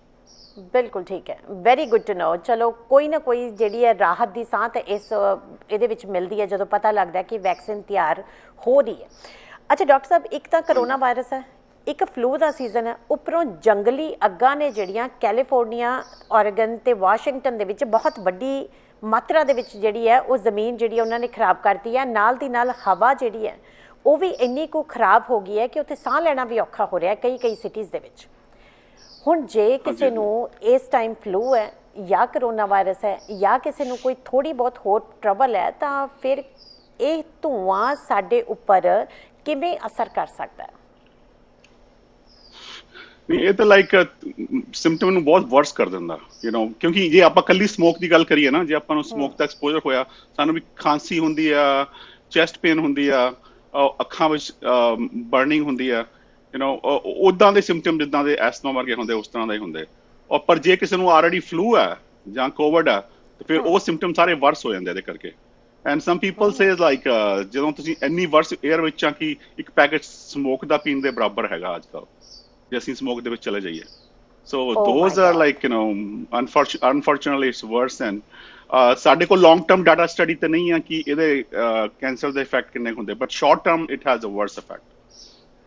ਬਿਲਕੁਲ ਠੀਕ ਹੈ, ਵੈਰੀ ਗੁੱਡ ਟੂ ਨੋ। ਚਲੋ ਕੋਈ ਨਾ ਕੋਈ ਜਿਹੜੀ ਹੈ ਰਾਹਤ ਦੀ ਸਾਹ ਤੇ ਇਹਦੇ ਵਿੱਚ ਮਿਲਦੀ ਹੈ ਜਦੋਂ ਪਤਾ ਲੱਗਦਾ ਕਿ ਵੈਕਸੀਨ ਤਿਆਰ ਹੋ ਰਹੀ ਹੈ। ਅੱਛਾ ਡਾਕਟਰ ਸਾਹਿਬ, ਇੱਕ ਤਾਂ ਕਰੋਨਾ ਵਾਇਰਸ ਹੈ, ਇੱਕ ਫਲੂ ਦਾ ਸੀਜ਼ਨ ਹੈ, ਉੱਪਰੋਂ ਜੰਗਲੀ ਅੱਗਾਂ ਨੇ ਜਿਹੜੀਆਂ ਕੈਲੀਫੋਰਨੀਆ, ਓਰੇਗਨ ਤੇ ਵਾਸ਼ਿੰਗਟਨ ਦੇ ਵਿੱਚ ਬਹੁਤ ਵੱਡੀ ਮਾਤਰਾ ਦੇ ਵਿੱਚ ਜਿਹੜੀ ਹੈ ਉਹ ਜ਼ਮੀਨ ਜਿਹੜੀ ਉਹਨਾਂ ਨੇ ਖਰਾਬ ਕਰਤੀ ਹੈ। ਨਾਲ ਦੀ ਨਾਲ ਹਵਾ ਜਿਹੜੀ ਹੈ ਉਹ ਵੀ ਇੰਨੀ ਕੁ ਖਰਾਬ ਹੋ ਗਈ ਹੈ ਕਿ ਉੱਥੇ ਸਾਹ ਲੈਣਾ ਵੀ ਔਖਾ ਹੋ ਰਿਹਾ ਕਈ ਸਿਟੀਜ਼ ਦੇ ਵਿੱਚ। ਹੁਣ ਜੇ ਕਿਸੇ ਨੂੰ ਇਸ ਟਾਈਮ ਫਲੂ ਹੈ ਜਾਂ ਕਰੋਨਾ ਵਾਇਰਸ ਹੈ ਜਾਂ ਕਿਸੇ ਨੂੰ ਕੋਈ ਥੋੜੀ ਬਹੁਤ ਹੋਰ ਟਰਬਲ ਹੈ, ਤਾਂ ਫਿਰ ਇਹ ਧੂਆਂ ਸਾਡੇ ਉੱਪਰ ਕਿਵੇਂ ਅਸਰ ਕਰ ਸਕਦਾ ਹੈ? ਇਹ ਤਾਂ ਲਾਈਕ ਸਿੰਪਟਮ ਨੂੰ ਬਹੁਤ ਵਰਸ ਕਰ ਦਿੰਦਾ, ਕਿਉਂਕਿ ਜੇ ਆਪਾਂ ਕੱਲੀ ਸਮੋਕ ਦੀ ਗੱਲ ਕਰੀਏ ਨਾ, ਜੇ ਆਪਾਂ ਨੂੰ ਸਮੋਕ ਦਾ ਐਕਸਪੋਜ਼ਰ ਹੋਇਆ, ਸਾਨੂੰ ਵੀ ਖਾਂਸੀ ਹੁੰਦੀ ਆ, ਚੈਸਟ ਪੇਨ ਹੁੰਦੀ ਆ, ਅੱਖਾਂ ਵਿੱਚ ਬਰਨਿੰਗ ਹੁੰਦੀ ਆ, ਉਦਾਂ ਦੇ ਸਿੰਪਟਮ ਜਿੱਦਾਂ ਦੇ ਐਸਥਮਾ ਵਰਗੇ ਹੁੰਦੇ ਉਸ ਤਰ੍ਹਾਂ ਦੇ ਹੁੰਦੇ। ਪਰ ਜੇ ਕਿਸੇ ਨੂੰ ਆਲਰੇਡੀ ਫਲੂ ਹੈ ਜਾਂ ਕੋਵਿਡ ਹੈ ਤੇ ਫਿਰ ਉਹ ਸਿੰਪਟਮ ਸਾਰੇ ਵਰਸ ਹੋ ਜਾਂਦੇ ਇਹਦੇ ਕਰਕੇ। And some people says like ਜਦੋਂ ਤੁਸੀਂ ਇੰਨੀ ਵਰਸ ਏਅਰ ਵਿੱਚ ਆ ਕਿ ਇੱਕ ਪੈਕੇਟ ਸਮੋਕ ਦਾ ਪੀਣ ਦੇ ਬਰਾਬਰ ਹੈਗਾ ਅੱਜ ਕੱਲ੍ਹ, ਜੇ ਅਸੀਂ ਸਮੋਕ ਦੇ ਵਿੱਚ ਚਲੇ ਜਾਈਏ। So those are like unfortunately it's worse. And ਸਾਡੇ ਕੋਲ ਲੌਂਗ ਟਰਮ ਡਾਟਾ ਸਟੱਡੀ ਤੇ ਨਹੀਂ ਆ ਕਿ ਇਹਦੇ ਕੈਂਸਰ ਦੇ ਇਫੈਕਟ ਕਿੰਨੇ ਹੁੰਦੇ, but short term it has a worse effect.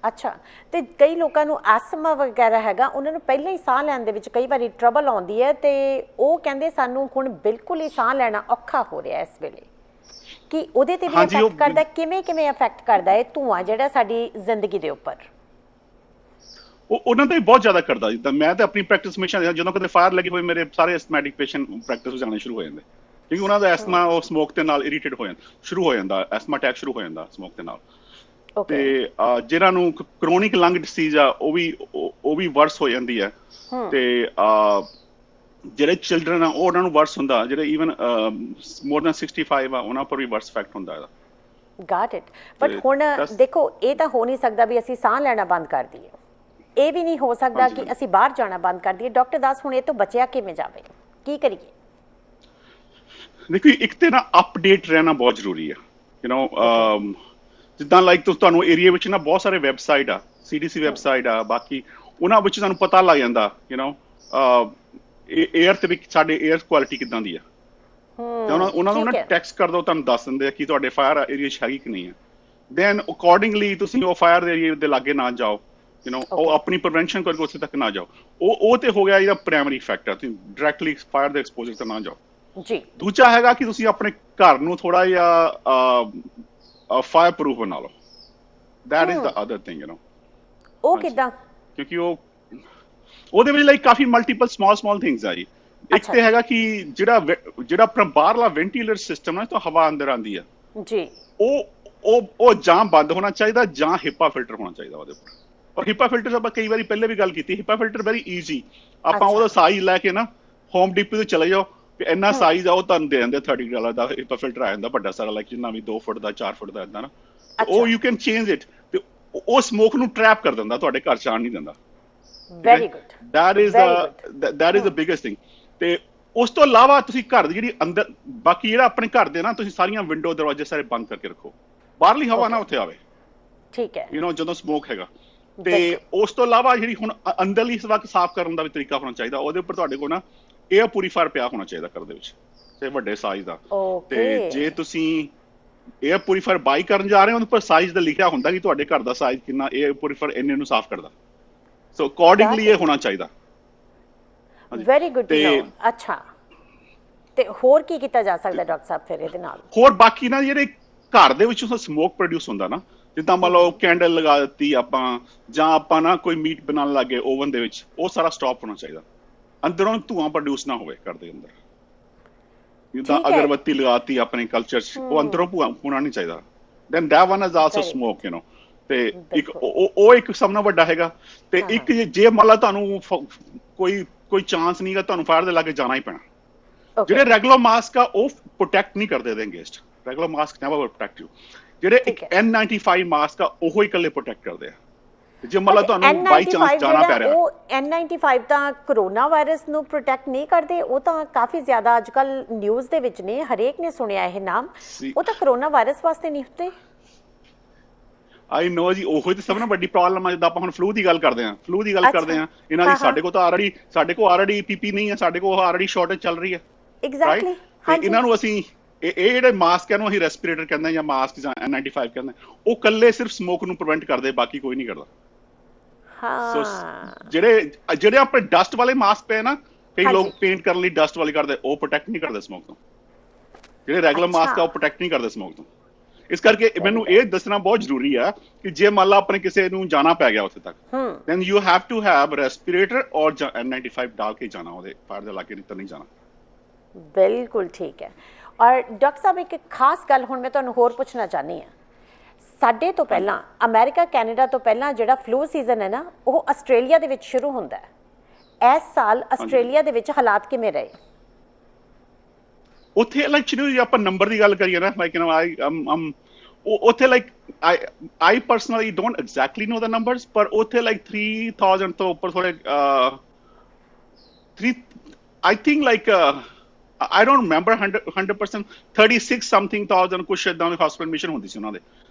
ਅੱਛਾ, ਤੇ ਕਈ ਲੋਕਾਂ ਨੂੰ ਐਸਥਮਾ ਵਗੈਰਾ ਹੈਗਾ, ਉਹਨਾਂ ਨੂੰ ਪਹਿਲਾਂ ਹੀ ਸਾਹ ਲੈਣ ਦੇ ਵਿੱਚ ਕਈ ਵਾਰੀ ਟਰਬਲ ਆਉਂਦੀ ਹੈ ਤੇ ਉਹ ਕਹਿੰਦੇ ਸਾਨੂੰ ਹੁਣ ਬਿਲਕੁਲ ਹੀ ਸਾਹ ਲੈਣਾ ਔਖਾ ਹੋ ਰਿਹਾ ਇਸ ਵੇਲੇ, ਕਿ ਉਹਦੇ ਤੇ ਵੀ ਇਫੈਕਟ ਕਰਦਾ? ਕਿਵੇਂ ਇਫੈਕਟ ਕਰਦਾ ਇਹ ਧੂਆਂ ਜਿਹੜਾ ਸਾਡੀ ਜ਼ਿੰਦਗੀ ਦੇ ਉੱਪਰ? ਉਹਨਾਂ ਦਾ ਵੀ ਬਹੁਤ ਜ਼ਿਆਦਾ ਕਰਦਾ। ਜਿੱਦਾਂ ਮੈਂ ਤਾਂ ਆਪਣੀ ਪ੍ਰੈਕਟਿਸ ਹਮੇਸ਼ਾ ਜਦੋਂ ਕਦੇ ਫਾਇਰ ਲੱਗੀ ਹੋਈ, ਮੇਰੇ ਸਾਰੇ ਐਸਥਮੈਟਿਕ ਪੇਸ਼ੈਂਟ ਪ੍ਰੈਕਟਿਸ ਵਿੱਚ ਜਾਣੇ ਸ਼ੁਰੂ ਹੋ ਜਾਂਦੇ, ਕਿਉਂਕਿ ਉਹਨਾਂ ਦਾ ਐਸਥਮਾ ਉਹ ਸਮੋਕ ਦੇ ਨਾਲ ਇਰੀਟੇਟ ਸ਼ੁਰੂ ਹੋ ਜਾਂਦਾ, ਐਸਥਮਾ ਅਟੈਕ ਸ਼ੁਰੂ ਹੋ ਜਾਂਦਾ ਸਮੋਕ ਦੇ ਨਾਲ। ਤੇ ਜਿਹਨਾਂ ਨੂੰ ਕਰੋਨਿਕ ਲੰਗ ਡਿਸੀਜ਼ ਆ ਉਹ ਵੀ ਵਰਸ ਹੋ ਜਾਂਦੀ ਹੈ। ਤੇ ਜਿਹੜੇ ਚਿਲਡਰਨ ਆ ਉਹਨਾਂ ਨੂੰ ਵਰਸ ਹੁੰਦਾ, ਜਿਹੜੇ ਈਵਨ ਮੋਰ ਦੈਨ 65 ਆ ਉਹਨਾਂ ਪਰ ਵੀ ਵਰਸ ਇਫੈਕਟ ਹੁੰਦਾ ਇਹਦਾ। Got it. ਬਟ ਹੁਣ ਦੇਖੋ, ਇਹ ਤਾਂ ਹੋ ਨਹੀਂ ਸਕਦਾ ਵੀ ਅਸੀਂ ਸਾਹ ਲੈਣਾ ਬੰਦ ਕਰ ਦਈਏ, ਇਹ ਵੀ ਨਹੀਂ ਹੋ ਸਕਦਾ ਕਿ ਅਸੀਂ ਬਾਹਰ ਜਾਣਾ ਬੰਦ ਕਰ ਦਈਏ। ਡਾਕਟਰ ਦਾਸ, ਹੁਣ ਇਹ ਤੋਂ ਬਚਿਆ ਕਿਵੇਂ ਜਾਵੇ, ਕੀ ਕਰੀਏ? ਦੇਖੋ, ਇੱਕ ਤੇ ਨਾ ਅਪਡੇਟ ਰਹਿਣਾ ਬਹੁਤ ਜ਼ਰੂਰੀ ਆ। ਜਿੱਦਾਂ ਲਾਈਕ ਤੁਹਾਨੂੰ ਏਰੀਆ ਵਿੱਚ ਨਾ ਬਹੁਤ ਸਾਰੇ ਵੈਬਸਾਈਟ ਆ, CDC ਵੈਬਸਾਈਟ ਆ, ਬਾਕੀ ਉਹਨਾਂ ਵਿੱਚ ਤੁਹਾਨੂੰ ਪਤਾ ਲੱਗ ਜਾਂਦਾ ਏਅਰ ਤੇ ਵੀ ਸਾਡੇ ਏਅਰ ਕੁਆਲਿਟੀ ਕਿੱਦਾਂ ਦੀ ਆ। ਉਹਨਾਂ ਨੂੰ ਨਾ ਟੈਕਸਟ ਕਰ ਦਿਓ, ਤੁਹਾਨੂੰ ਦੱਸ ਦਿੰਦੇ ਆ ਕਿ ਤੁਹਾਡੇ ਫਾਇਰ ਏਰੀਆ 'ਚ ਹੈਗੀ ਕਿ ਨਹੀਂ ਹੈ। ਦੈਨ ਅਕੋਰਡਿੰਗਲੀ ਤੁਸੀਂ ਉਹ ਫਾਇਰ ਏਰੀਆ ਦੇ ਲਾਗੇ ਨਾ ਜਾਓ, ਉਹ ਆਪਣੀ ਪ੍ਰੀਵੈਂਸ਼ਨ ਕਰਕੇ ਉੱਥੇ ਤੱਕ ਨਾ ਜਾਓ। ਉਹ ਤੇ ਹੋ ਗਿਆ ਜਿਹੜਾ ਪ੍ਰਾਇਮਰੀ ਫੈਕਟਰ, ਤੁਸੀਂ ਡਾਇਰੈਕਟਲੀ ਫਾਇਰ ਦੇ ਐਕਸਪੋਜ਼ਰ ਤੇ ਨਾ ਜਾਓ। ਜੀ। ਦੂਜਾ ਹੈਗਾ ਕਿ ਤੁਸੀਂ ਆਪਣੇ ਘਰ ਨੂੰ ਥੋੜਾ ਜਿਹਾ ਫਾਇਰ ਪ੍ਰੂਫ ਬਣਾ ਲਓ। That is the other thing, ਉਹ ਕਿੱਦਾਂ? ਕਿਉਂਕਿ ਉਹਦੇ ਵਿੱਚ ਲਾਈਕ ਕਾਫੀ ਮਲਟੀਪਲ ਸਮਾਲ ਥਿੰਗਸ ਆ ਜੀ। ਇੱਕ ਤੇ ਹੈਗਾ ਕਿ ਜਿਹੜਾ ਆਪਣਾ ਬਾਹਰਲਾ ਵੈਂਟੀਲੇਟਰ ਸਿਸਟਮ ਹੈ ਤਾਂ ਹਵਾ ਅੰਦਰ ਆਉਂਦੀ ਆ ਜੀ, ਉਹ ਜਾਂ ਬੰਦ ਹੋਣਾ ਚਾਹੀਦਾ ਜਾਂ ਹਿੱਪਾ ਫਿਲਟਰ ਹੋਣਾ ਚਾਹੀਦਾ ਉਹਦੇ ਉੱਪਰ। ਔਰ ਹਿੱਪਾ ਫਿਲਟਰ ਆਪਾਂ ਕਈ ਵਾਰੀ ਪਹਿਲੇ ਵੀ ਗੱਲ ਕੀਤੀ, ਹਿੱਪਾ ਫਿਲਟਰ ਵੈਰੀ ਈਜ਼ੀ, ਆਪਾਂ ਉਹਦਾ ਸਾਈਜ਼ ਲੈ ਕੇ ਨਾ ਹੋਮ ਡਿਪੋ ਤੇ ਚਲੇ ਜਾਓ, ਇੰਨਾ ਸਾਈਜ਼ ਆ ਉਹ ਤੁਹਾਨੂੰ ਦੇ ਦਿੰਦੇ $30 ਦਾ ਹਿੱਪਾ ਫਿਲਟਰ ਆ ਜਾਂਦਾ ਵੱਡਾ ਸਾਰਾ, ਲਾਈਕ ਜਿੰਨਾ ਵੀ 2 ਫੁੱਟ ਦਾ 4 ਫੁੱਟ ਦਾ ਏਦਾਂ ਨਾ, ਉਹ ਯੂ ਕੈਨ ਚੇਂਜ ਇਟ, ਤੇ ਉਹ ਸਮੋਕ ਨੂੰ ਟਰੈਪ ਕਰ ਦਿੰਦਾ, ਤੁਹਾਡੇ ਘਰ ਚ ਆਉਣ ਨਹੀਂ ਦਿੰਦਾ। Very good, that is the biggest thing। ਤੇ ਉਸ ਤੋਂ ਇਲਾਵਾ ਤੁਸੀਂ ਘਰ ਦੀ ਜਿਹੜੀ ਅੰਦਰ ਬਾਕੀ ਜਿਹੜਾ ਆਪਣੇ ਘਰ ਦੇ ਨਾ ਤੁਸੀਂ ਸਾਰੀਆਂ ਵਿੰਡੋ ਦਰਵਾਜ਼ੇ ਸਾਰੇ ਬੰਦ ਕਰਕੇ ਰੱਖੋ, ਬਾਹਰਲੀ ਹਵਾ ਨਾ ਉੱਥੇ ਆਵੇ, ਠੀਕ ਹੈ, ਜਦੋਂ ਸਮੋਕ ਹੈਗਾ। ਤੇ ਉਸ ਤੋਂ ਇਲਾਵਾ ਜਿਹੜੀ ਹੁਣ ਅੰਦਰਲੀ ਹਵਾ ਸਾਫ਼ ਕਰਨ ਦਾ ਵੀ ਤਰੀਕਾ ਹੋਣਾ ਚਾਹੀਦਾ, ਉਹਦੇ ਉੱਪਰ ਤੁਹਾਡੇ ਕੋਲ ਨਾ 에ਅਰ ਪਿਊਰੀਫਾਇਰ ਪਿਆ ਹੋਣਾ ਚਾਹੀਦਾ ਘਰ ਦੇ ਵਿੱਚ, ਤੇ ਵੱਡੇ ਸਾਈਜ਼ ਦਾ। ਤੇ ਜੇ ਤੁਸੀਂ 에ਅਰ ਪਿਊਰੀਫਾਇਰ ਬਾਈ ਕਰਨ ਜਾ ਰਹੇ ਹੋ, ਉਹਦੇ ਉੱਪਰ ਸਾਈਜ਼ ਦਾ ਲਿਖਿਆ ਹੁੰਦਾ ਕਿ ਤੁਹਾਡੇ ਘਰ ਦਾ ਸਾਈਜ਼ ਕਿੰਨਾ, 에ਅਰ ਪਿਊਰੀਫਾਇਰ ਇੰਨੇ ਨੂੰ ਸਾਫ਼ ਕਰਦਾ, ਸੋ ਅਕੋਰਡਿੰਗਲੀ ਇਹ ਹੋਣਾ ਚਾਹੀਦਾ। Very good to know. ਅੱਛਾ, ਤੇ ਹੋਰ ਕੀ ਕੀਤਾ ਜਾ ਸਕਦਾ ਡਾਕਟਰ ਸਾਹਿਬ ਫਿਰ ਇਹਦੇ ਨਾਲ? ਹੋਰ ਬਾਕੀ ਨਾ ਜਿਹੜੇ ਘਰ ਦੇ ਵਿੱਚ ਸਮੋਕ ਪ੍ਰੋਡਿਊਸ ਹੁੰਦਾ ਨਾ, ਜਿੱਦਾਂ ਮੰਨ ਲਓ ਕੈਂਡਲ ਲਗਾ ਦਿੱਤੀ ਆਪਾਂ, ਜਾਂ ਆਪਾਂ ਨਾ ਕੋਈ ਮੀਟ ਬਣਾਉਣ ਲੱਗੇ ਓਵਨ ਦੇ ਵਿੱਚ, ਉਹ ਸਾਰਾ ਸਟਾਪ ਹੋਣਾ ਚਾਹੀਦਾ, ਅੰਦਰੋਂ ਧੂਆਂ ਪ੍ਰੋਡਿਊਸ ਨਾ ਹੋਵੇ ਘਰ ਦੇ ਅੰਦਰ। ਜਿੱਦਾਂ ਅਗਰਬੱਤੀ ਲਗਾਤੀ ਆਪਣੇ ਕਲਚਰ 'ਚ, ਉਹ ਅੰਦਰੋਂ ਹੋਣਾ ਨਹੀਂ ਚਾਹੀਦਾ, then that one is also smoke, ਤੇ ਇੱਕ ਉਹ ਇੱਕ ਸਭ ਨਾਲੋਂ ਵੱਡਾ ਹੈਗਾ। ਤੇ ਇੱਕ ਜੇ ਮੰਨ ਲਾ ਤੁਹਾਨੂੰ ਕੋਈ ਚਾਂਸ ਨਹੀਂਗਾ, ਤੁਹਾਨੂੰ ਫਾਇਰ ਦੇ ਲਾਗੇ ਜਾਣਾ ਹੀ ਪੈਣਾ, ਜਿਹੜੇ ਰੈਗੂਲਰ ਮਾਸਕ ਆ ਉਹ ਪ੍ਰੋਟੈਕਟ ਨਹੀਂ ਕਰਦੇ ਇਹਦੇ against, regular mask never protect you, ਜਿਹੜੇ ਇੱਕ N95 ਮਾਸਕ ਆ ਉਹ ਹੀ ਇਕੱਲੇ ਪ੍ਰੋਟੈਕਟ ਕਰਦੇ ਆ। ਜੇ ਮੰਨ ਲਾ ਤੁਹਾਨੂੰ ਬਾਈ ਚਾਂਸ ਜਾਣਾ ਪੈ ਰਿਹਾ, ਉਹ N95 ਤਾਂ ਕਰੋਨਾ ਵਾਇਰਸ ਨੂੰ ਪ੍ਰੋਟੈਕਟ ਨਹੀਂ ਕਰਦੇ, ਉਹ ਤਾਂ ਕਾਫੀ ਜ਼ਿਆਦਾ ਅੱਜ ਕੱਲ ਨਿਊਜ਼ ਦੇ ਵਿੱਚ ਨੇ, ਹਰੇਕ ਨੇ ਸੁਣਿਆ ਇਹ ਨਾਮ, ਉਹ ਤਾਂ ਕਰੋਨਾ ਵਾਇਰਸ ਵਾਸਤੇ ਨਹੀਂ ਹੁੰਦੇ। ਆਈ ਨੋ ਜੀ, ਉਹੀ ਤਾਂ ਸਭ ਤੋਂ ਵੱਡੀ ਪ੍ਰੋਬਲਮ ਆ। ਜਿੱਦਾਂ ਆਪਾਂ ਹੁਣ ਫਲੂ ਦੀ ਗੱਲ ਕਰਦੇ ਹਾਂ, ਇਹਨਾਂ ਦੀ ਸਾਡੇ ਕੋਲ ਆਲਰੇਡੀ ਪੀਪੀ ਨਹੀਂ ਹੈ, ਸਾਡੇ ਕੋਲ ਆਲਰੇਡੀ ਸ਼ਾਰਟੇਜ ਚੱਲ ਰਹੀ ਹੈ। ਐਗਜ਼ੈਕਟਲੀ, ਇਹਨਾਂ ਨੂੰ ਅਸੀਂ ਇਹ ਜਿਹੜੇ ਮਾਸਕ ਆ ਨੂੰ ਅਸੀਂ ਰੈਸਪੀਰੇਟਰ ਕਹਿੰਦੇ ਜਾਂ ਮਾਸਕ ਜਾਂ N95 ਕਹਿੰਦੇ, ਉਹ ਕੱਲੇ ਸਿਰਫ ਸਮੋਕ ਨੂੰ ਪ੍ਰੀਵੈਂਟ ਕਰਦੇ, ਬਾਕੀ ਕੋਈ ਨਹੀਂ ਕਰਦਾ। ਸੋ ਜਿਹੜੇ ਆਪਣੇ ਡਸਟ ਵਾਲੇ ਮਾਸਕ ਪਏ ਨਾ, ਕਈ ਲੋਕ ਪੇਂਟ ਕਰਨ ਲਈ ਡਸਟ ਵਾਲੇ ਕਰਦੇ, ਉਹ ਪ੍ਰੋਟੈਕਟ ਨਹੀਂ ਕਰਦੇ ਸਮੋਕ ਤੋਂ। ਜਿਹੜੇ ਰੈਗੂਲਰ ਮਾਸਕ ਆ ਉਹ ਪ੍ਰੋਟੈਕਟ ਨਹੀਂ ਕਰਦੇ ਸਮੋਕ ਤੋਂ। ਇਸ ਕਰਕੇ ਮੈਨੂੰ ਇਹ ਦੱਸਣਾ ਬਹੁਤ ਜ਼ਰੂਰੀ ਆ ਕਿ ਜੇ ਮੰਨ ਲਾ ਆਪਣੇ ਕਿਸੇ ਨੂੰ ਜਾਣਾ ਪੈ ਗਿਆ ਉੱਥੇ ਤੱਕ, then you have to have respirator or N95 ਡਾਲ ਕੇ ਜਾਣਾ, ਉਹਦੇ ਫਾਇਰ ਦੇ ਇਲਾਕੇ ਨਹੀਂ ਜਾਣਾ। ਬਿਲਕੁਲ ਠੀਕ ਹੈ। ਔਰ ਡਾਕਟਰ ਸਾਹਿਬ ਇੱਕ ਖਾਸ ਗੱਲ ਹੁਣ ਮੈਂ ਤੁਹਾਨੂੰ ਹੋਰ ਪੁੱਛਣਾ ਚਾਹੁੰਦੀ ਹਾਂ, ਸਾਡੇ ਤੋਂ ਪਹਿਲਾਂ ਅਮਰੀਕਾ ਕੈਨੇਡਾ ਤੋਂ ਪਹਿਲਾਂ ਜਿਹੜਾ ਫਲੂ ਸੀਜ਼ਨ ਹੈ ਨਾ, ਉਹ ਆਸਟ੍ਰੇਲੀਆ ਦੇ ਵਿੱਚ ਸ਼ੁਰੂ ਹੁੰਦਾ ਹੈ। ਇਸ ਸਾਲ ਆਸਟ੍ਰੇਲੀਆ ਦੇ ਵਿੱਚ ਹਾਲਾਤ ਕਿਵੇਂ ਰਹੇ? ਉੱਥੇ ਲਾਈਕ ਜੇ ਆਪਾਂ ਨੰਬਰ ਦੀ ਗੱਲ ਕਰੀਏ ਨਾ, ਲਾਈਕ ਉੱਥੇ like I personally don't exactly know the numbers, ਪਰ ਉੱਥੇ ਲਾਈਕ 3000 ਤੋਂ ਉੱਪਰ ਥੋੜੇ I think like I don't remember 100%, 36 something thousand ਕੁਛ ਏਦਾਂ ਦੀ ਹਸਪੀਟਲ ਐਡਮਿਸ਼ਨ ਹੁੰਦੀ ਸੀ ਉਹਨਾਂ ਦੇ।